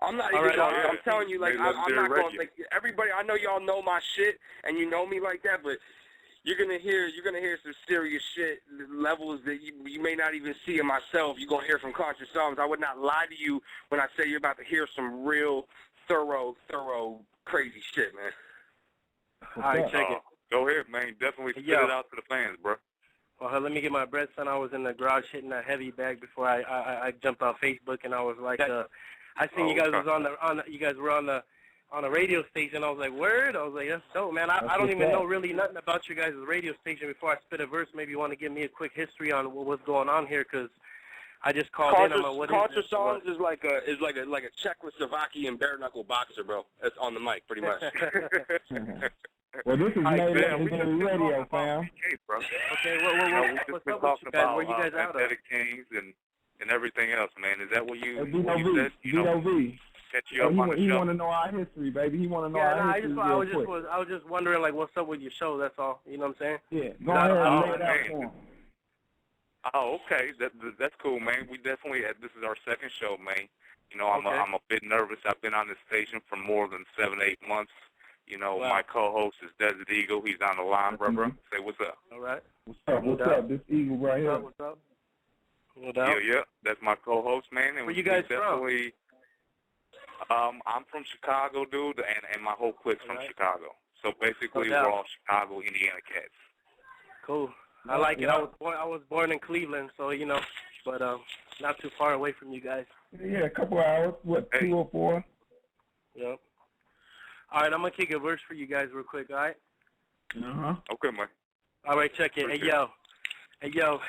I'm not even. I'm telling you, like I'm not going. Like everybody, I know y'all know my shit, and you know me like that, but you're gonna hear some serious shit, levels that you may not even see in myself. You're gonna hear from Conscious Songs. I would not lie to you when I say you're about to hear some real thorough, crazy shit, man. All right, check it. Go ahead, man. Definitely spit it out to the fans, bro. Well, let me get my breath, son. I was in the garage hitting that heavy bag before I jumped on Facebook, and I was like, I seen you guys was you guys were on a radio station. I was like, word? I was like, that's dope, man. I don't even know really nothing about you guys' radio station. Before I spit a verse, maybe you want to give me a quick history on what's going on here, because I just called in. I'm like, what Conscious is this? Songs is like a Czechoslovakian bare knuckle boxer, bro. That's on the mic, pretty much. Well, this is made legendary radio, fam. Okay, what's up with you guys? Where you guys out of? Vendetta Kingz and everything else, man. Is that what you said? V.O.V. Catch you up on the show? He want to know our history, baby. He want to know our history I was just wondering, like, what's up with your show, that's all. You know what I'm saying? Yeah, go ahead and lay it out for him. Oh, okay. That's cool, man. We definitely, this is our second show, man. You know, I'm a bit nervous. I've been on this station for more than 7-8 months. You know, my co-host is Desert Eagle. He's on the line, brother. Say what's up. All right. What's up? This Eagle right here. What's up? No doubt. Yeah. That's my co-host, man. And where you guys definitely, from? I'm from Chicago, dude, and my whole clique's from Chicago. So basically, we're all Chicago, Indiana cats. Cool. I like it. I was born in Cleveland, so you know, but not too far away from you guys. Yeah, a couple hours. What, 2 or 4? Yep. All right, I'm going to kick a verse for you guys real quick, all right? Uh-huh. Okay, man. All right, check it. Hey, yo.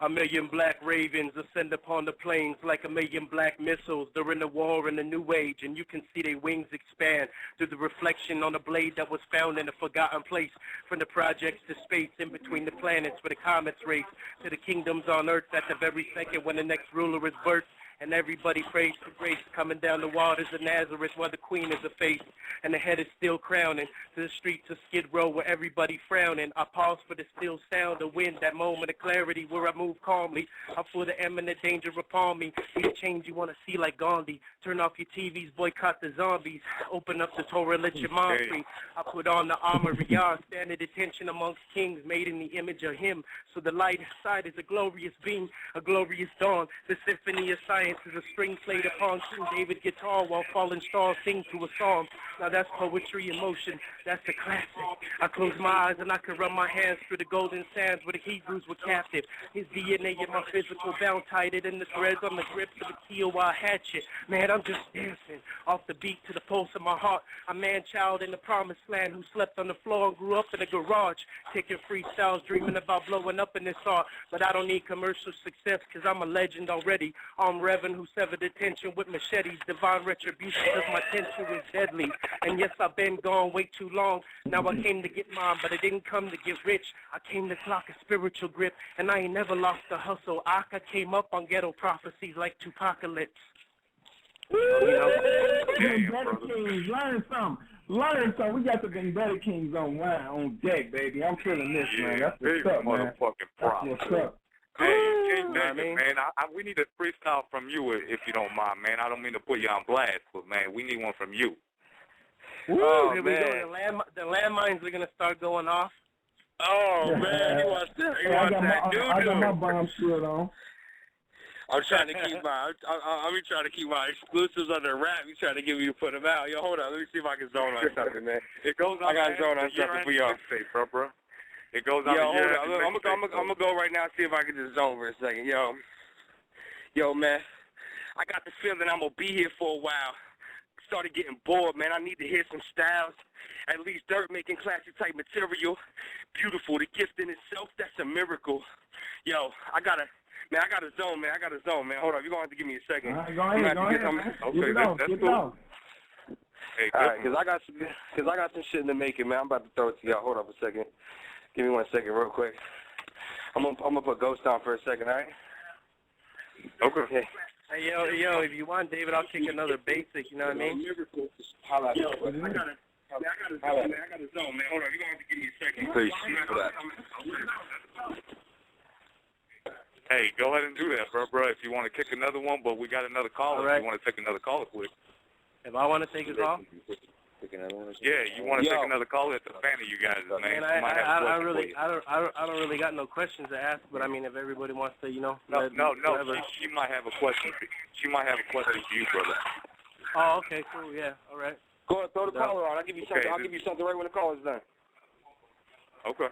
A million black ravens ascend upon the plains like a million black missiles during the war in the new age, and you can see their wings expand through the reflection on a blade that was found in a forgotten place. From the projects to space, in between the planets where the comets race, to the kingdoms on earth at the very second when the next ruler is birthed. And everybody prays for grace, coming down the waters of Nazareth where the queen is a face, and the head is still crowning, to the streets of Skid Row where everybody frowning. I pause for the still sound of wind, that moment of clarity where I move calmly. I feel the imminent danger upon me. Be the change you want to see like Gandhi. Turn off your TVs, boycott the zombies. Open up the Torah, let your mind free. I put on the armor, stand at attention amongst kings, made in the image of him. So the light side is a glorious beam, a glorious dawn. The symphony of science is a string played upon King David guitar while fallen stars sing to a psalm. Now that's poetry in motion. That's a classic. I close my eyes and I can run my hands through the golden sands where the Hebrews were captive. His DNA in my physical bound tighted in the threads on the grips of a TOI hatchet. Man, I'm just dancing off the beat to the pulse of my heart. A man-child in the promised land who slept on the floor and grew up in a garage, taking freestyles, dreaming about blowing up in this art. But I don't need commercial success because I'm a legend already. I'm Reverend who severed attention with machetes. Divine retribution because my tension is deadly. And yes, I've been gone way too long. Now I came to get mine, but I didn't come to get rich. I came to clock a spiritual grip, and I ain't never lost the hustle. I came up on ghetto prophecies like Tupacalypse. Vendetta Kingz, learn something. Learn something. We got the Vendetta Kingz on deck, baby. I'm feeling this, man. That's what's up, man. That's what's up. Hey, King David, man, we need a freestyle from you if you don't mind, man. I don't mean to put you on blast, but, man, we need one from you. Oh, here we go. The landmines are going to start going off. Oh, man, he wants that doo-doo. I got my bomb shield on. I'm trying to keep my exclusives under wrap. You trying to get me to put them out. Yo, hold on. Let me see if I can zone on something, man. It goes on. I got to zone on something for y'all. Bro. It goes on. Yo, hold on. I'm gonna go right now and see if I can just zone for a second. Yo, man. I got the feeling I'm gonna be here for a while. Started getting bored, man. I need to hear some styles. At least Dirt making classic type material. Beautiful. The gift in itself, that's a miracle. Yo, I gotta zone, man. Hold on, you're gonna have to give me a second. All right, go ahead. Okay, that's cool. Hey, all right, because I got some shit in the making, man. I'm about to throw it to y'all. Hold on a second. Give me 1 second, real quick. I'm gonna put Ghost on for a second, all right? Okay. Hey, yo, if you want, David, I'll kick another basic. You know what I mean? I got a zone, man. Hold on, you're gonna have to give me a second. Please. Hey, go ahead and do that, bro. If you want to kick another one, but we got another caller. Right. If you want to take another caller quick. If I want to take a call? Yeah, you want to take another caller? It's a fan of you guys, man. I don't really got no questions to ask, but I mean, if everybody wants to, No. She might have a question. She might have a question for you, brother. Oh, okay, cool. Yeah, all right. Go ahead, throw the caller on. I'll give you something. I'll give you something right when the call is done. Okay.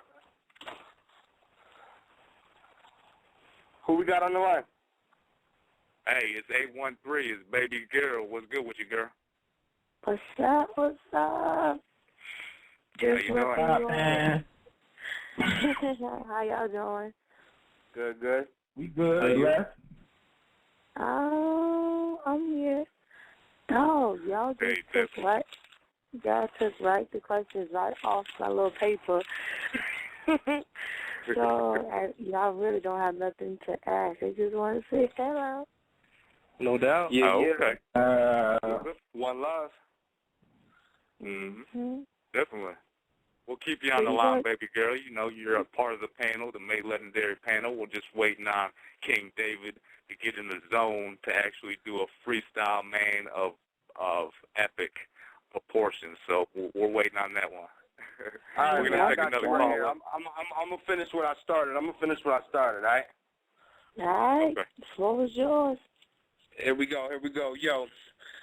Who we got on the line? Hey, it's 813. It's baby girl. What's good with you, girl? What's up? Just how you doing, man? How y'all doing? Good. We good. I'm here. Oh, y'all just took right. Y'all took the questions right off my little paper. So y'all really don't have nothing to ask. I just want to say hello. No doubt. Yeah. Okay. One love. Mm-hmm. Definitely. We'll keep you on the line, baby girl. You know, you're a part of the panel, the Made Legendary panel. We're just waiting on King David to get in the zone to actually do a freestyle, man, of epic proportions. So we're waiting on that one. All right, we're going to take another call. I'm going to finish what I started. All right? All right. Okay. The floor is yours. Here we go. Yo,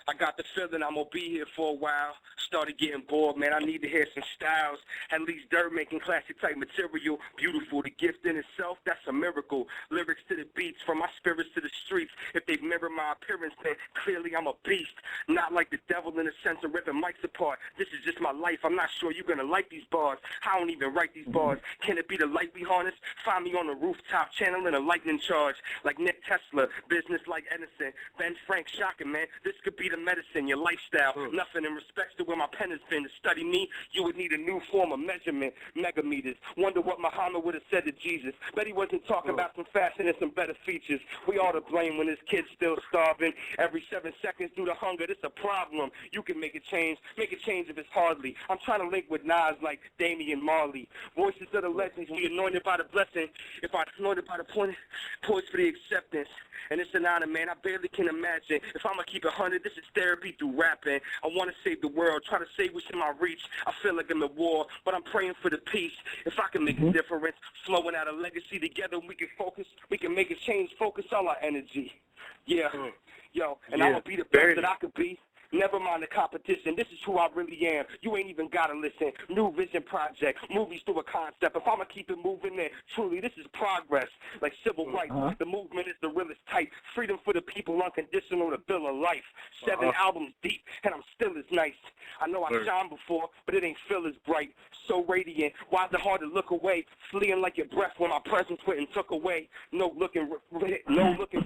I got the feeling I'm going to be here for a while. Started getting bored, man. I need to hear some styles. At least Dirt making classic type material. Beautiful. The gift in itself, that's a miracle. Lyrics to the beats, from my spirits to the streets. If they mirror my appearance, then clearly I'm a beast. Not like the devil in a sense of ripping mics apart. This is just my life. I'm not sure you're going to like these bars. I don't even write these bars. Can it be the light we harness? Find me on the rooftop channeling a lightning charge. Like Nick Tesla, business like Edison. Ben Frank, shocking, man. This could be the medicine, your lifestyle. Nothing in respects to where my pen has been. To study me, you would need a new form of measurement. Megameters. Wonder what Muhammad would have said to Jesus. Bet he wasn't talking about some fashion and some better features. We all to blame when this kid's still starving. Every 7 seconds due to hunger, this a problem. You can make a change if it's hardly. I'm trying to link with Nas like Damian Marley. Voices of the legends, we anointed by the blessing. If I anointed by the point, poised for the acceptance. And it's an honor, man, I barely can imagine. If I'm going to keep it 100, this is therapy through rapping. I want to save the world, try to save what's in my reach. I feel like I'm at war, but I'm praying for the peace. If I can make a difference, flowing out a legacy together, we can focus, we can make a change, focus all our energy. Yeah, yo, and I'm going to be the best that I could be. Never mind the competition. This is who I really am. You ain't even got to listen. New vision project. Movies through a concept. If I'm going to keep it moving, then truly this is progress. Like civil rights. The movement is the realest type. Freedom for the people, unconditional, the bill of life. 7 albums deep, and I'm still as nice. I know I shined before, but it ain't feel as bright. So radiant. Why is it hard to look away? Fleeing like your breath when my presence went and took away. No looking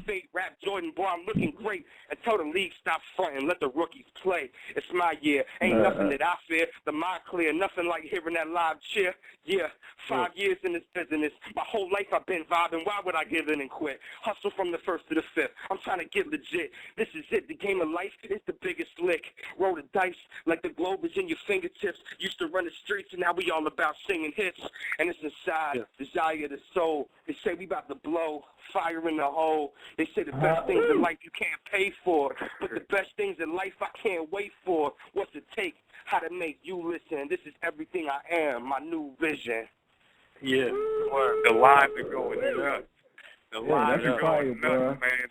fake. Rap Jordan, boy, I'm looking great. Until the league stops fronting. Let the rookies play. It's my year. Ain't nothing that I fear. The mind clear. Nothing like hearing that live cheer. Yeah, 5 years in this business. My whole life I've been vibing. Why would I give in and quit? Hustle from the 1st to the 5th. I'm trying to get legit. This is it. The game of life is the biggest lick. Roll the dice like the globe is in your fingertips. Used to run the streets and now we all about singing hits. And it's inside. Desire of the soul. They say we about to blow. Fire in the hole. They say the best things in life you can't pay for. But the best things in life I can't wait for. What's it take? How to make you listen. This is everything I am. My new vision. Yeah. The lines are going nuts. The lines are going nuts, man.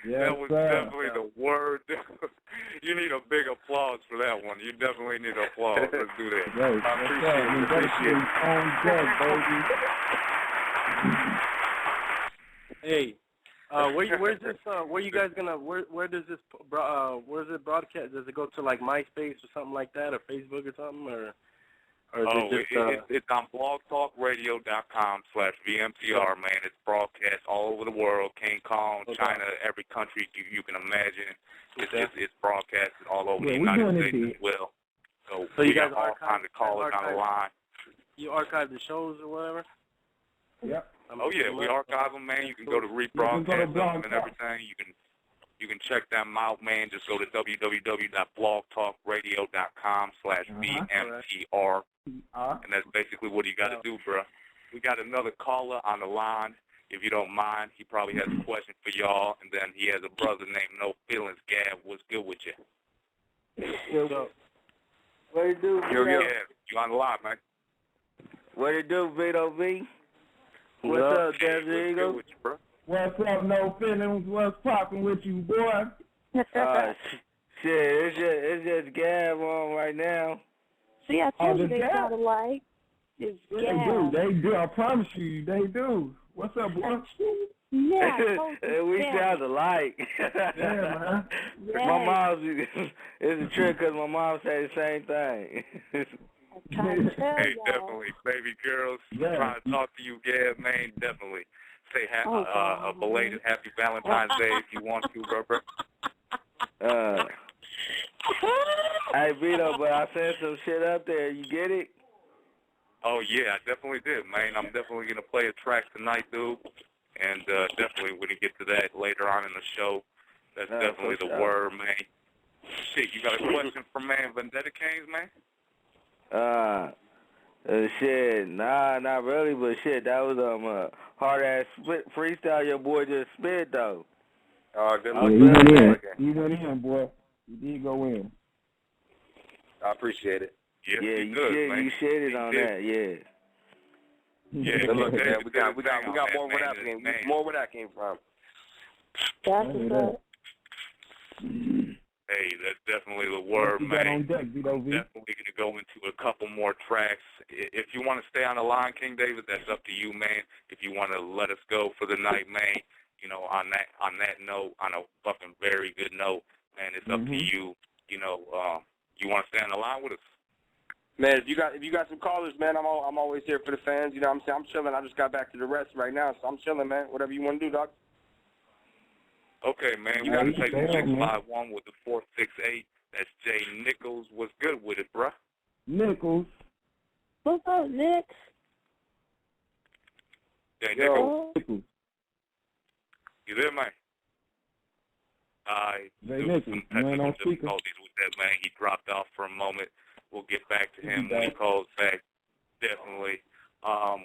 That was definitely the word. You need a big applause for that one. You definitely need applause. Let's do that. I appreciate it. Hey, where's this? Where you guys gonna? Where does this? Where's it broadcast? Does it go to like MySpace or something like that, or Facebook or something, or is it just? It's on blogtalkradio.com/VMTR, man. It's broadcast all over the world. King Kong, China, every country you can imagine. It's broadcasted all over the United States as well. So you we guys got all kinds of callers on the line. You archive the shows or whatever? Yep. Oh yeah, we archive them, man. You can go to rebroadcast them and everything. You can check them out, man. Just go to www.blogtalkradio.com/VMTR, and that's basically what you got to do, bro. We got another caller on the line. If you don't mind, he probably has a question for y'all, and then he has a brother named No Feelings. Gab, what's good with you? What it do? You on the line, man? What it do, Vito V? What's up, Desert Eagle? With you, bro? What's up, No Feelings? What's popping with you, boy? Shit, it's just Gab on right now. See, I told you they sound alike. They do. I promise you, they do. What's up, boy? Yeah, we sound alike. Yeah, man. My mom's, it's a trick because my mom said the same thing. Hey, definitely, baby girls. Trying to talk to you, Gab, man. Definitely. Say a belated Happy Valentine's Day if you want to, brother. Hey, Vito, but I sent some shit up there. You get it? Oh, yeah, I definitely did, man. I'm definitely going to play a track tonight, dude. And definitely when we get to that later on in the show, that's definitely the word, man. Shit, you got a question for man Vendetta Kingz, man? Shit, nah, not really, but shit, that was hard-ass freestyle your boy just spit, though. Good luck. You went in, boy. You did go in. I appreciate it. Yeah, you shitted on that, yeah. Yeah, look, man, we got more where that came. More where that came from. That's what's up. Hey, that's definitely the word, man. On deck, Definitely going to go into a couple more tracks. If you want to stay on the line, King David, that's up to you, man. If you want to let us go for the night, man, you know, on that note, on a fucking very good note, man, it's up to you. You know, you want to stay on the line with us? Man, if you got some callers, man, I'm always here for the fans. You know what I'm saying? I'm chilling. I just got back to the rest right now, so I'm chilling, man. Whatever you want to do, dog. Okay, man. We're going to take the 651 with the 468. That's Jay Nichols. What's good with it, bruh? Nichols. What's up, Nick? Jay Nichols. You there, man? Jay Nichols, man, on speaker. With that, man. He dropped off for a moment. We'll get back to him when he calls back. Definitely.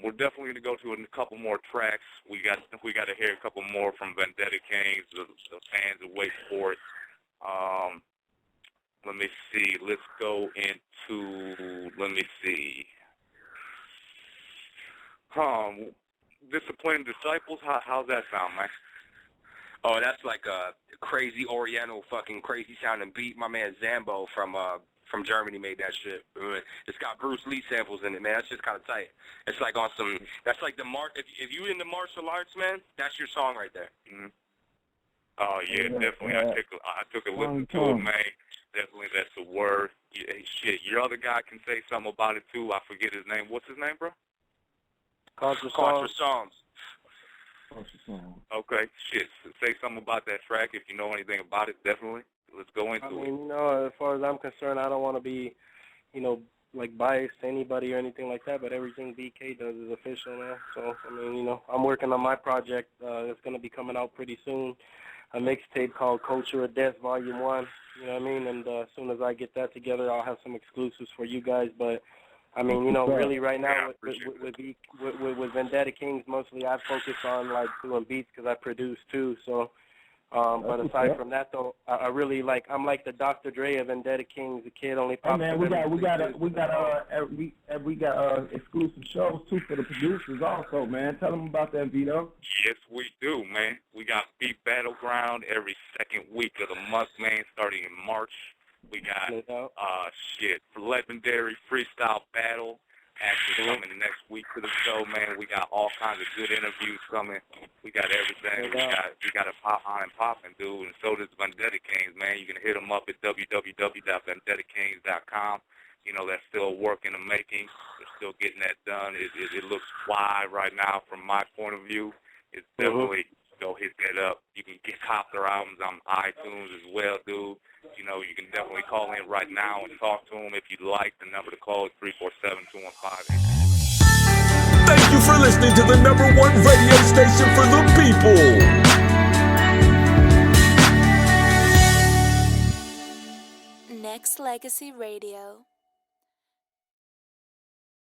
We're definitely going to go to a couple more tracks. We got to hear a couple more from Vendetta Kingz. The fans are waiting for it. Let me see. Let's go into. Let me see. Disciplined Disciples. How's that sound, man? Oh, that's like a crazy Oriental, fucking crazy sounding beat. My man Zambo from Germany made that shit. It's got Bruce Lee samples in it, man. That's just kind of tight. It's like on some. That's like the if you into martial arts, man, that's your song right there. Mm-hmm. Oh yeah, definitely. I took a listen to it, man. Definitely, that's the word. Yeah, shit, your other guy can say something about it too. I forget his name. What's his name, bro? Contra Psalms. Okay, shit. Say something about that track if you know anything about it. Definitely. Let's go into it. You know, as far as I'm concerned, I don't want to be, you know, like biased to anybody or anything like that, but everything BK does is official now. So, I mean, you know, I'm working on my project. It's going to be coming out pretty soon. A mixtape called Culture of Death Volume 1. You know what I mean? And as soon as I get that together, I'll have some exclusives for you guys. But, I mean, you know, really right now with Vendetta Kingz, mostly I focus on, like, doing beats because I produce, too. So, but aside from that, though, I really like. I'm like the Dr. Dre of Vendetta Kingz. The kid only pops. Hey man, we got exclusive shows too for the producers also, man. Tell them about that, Vito. Yes, we do, man. We got Beat Battleground every second week of the month, man, starting in March. We got Legendary Freestyle Battle actually coming the next week to the show, man. We got all kinds of good interviews coming. We got everything. We got a pop on and popping, dude. And so does Vendetta Kingz, man. You can hit them up at www.vendettakingz.com. You know, that's still a work in the making. We're still getting that done. It looks fly right now from my point of view. It's definitely go hit that up. You can cop their albums on iTunes as well, dude. You know, you can definitely call in right now and talk to them if you'd like. The number to call is 347-215. Thank you for listening to the #1 radio station for the people. Nexxlegacy Radio.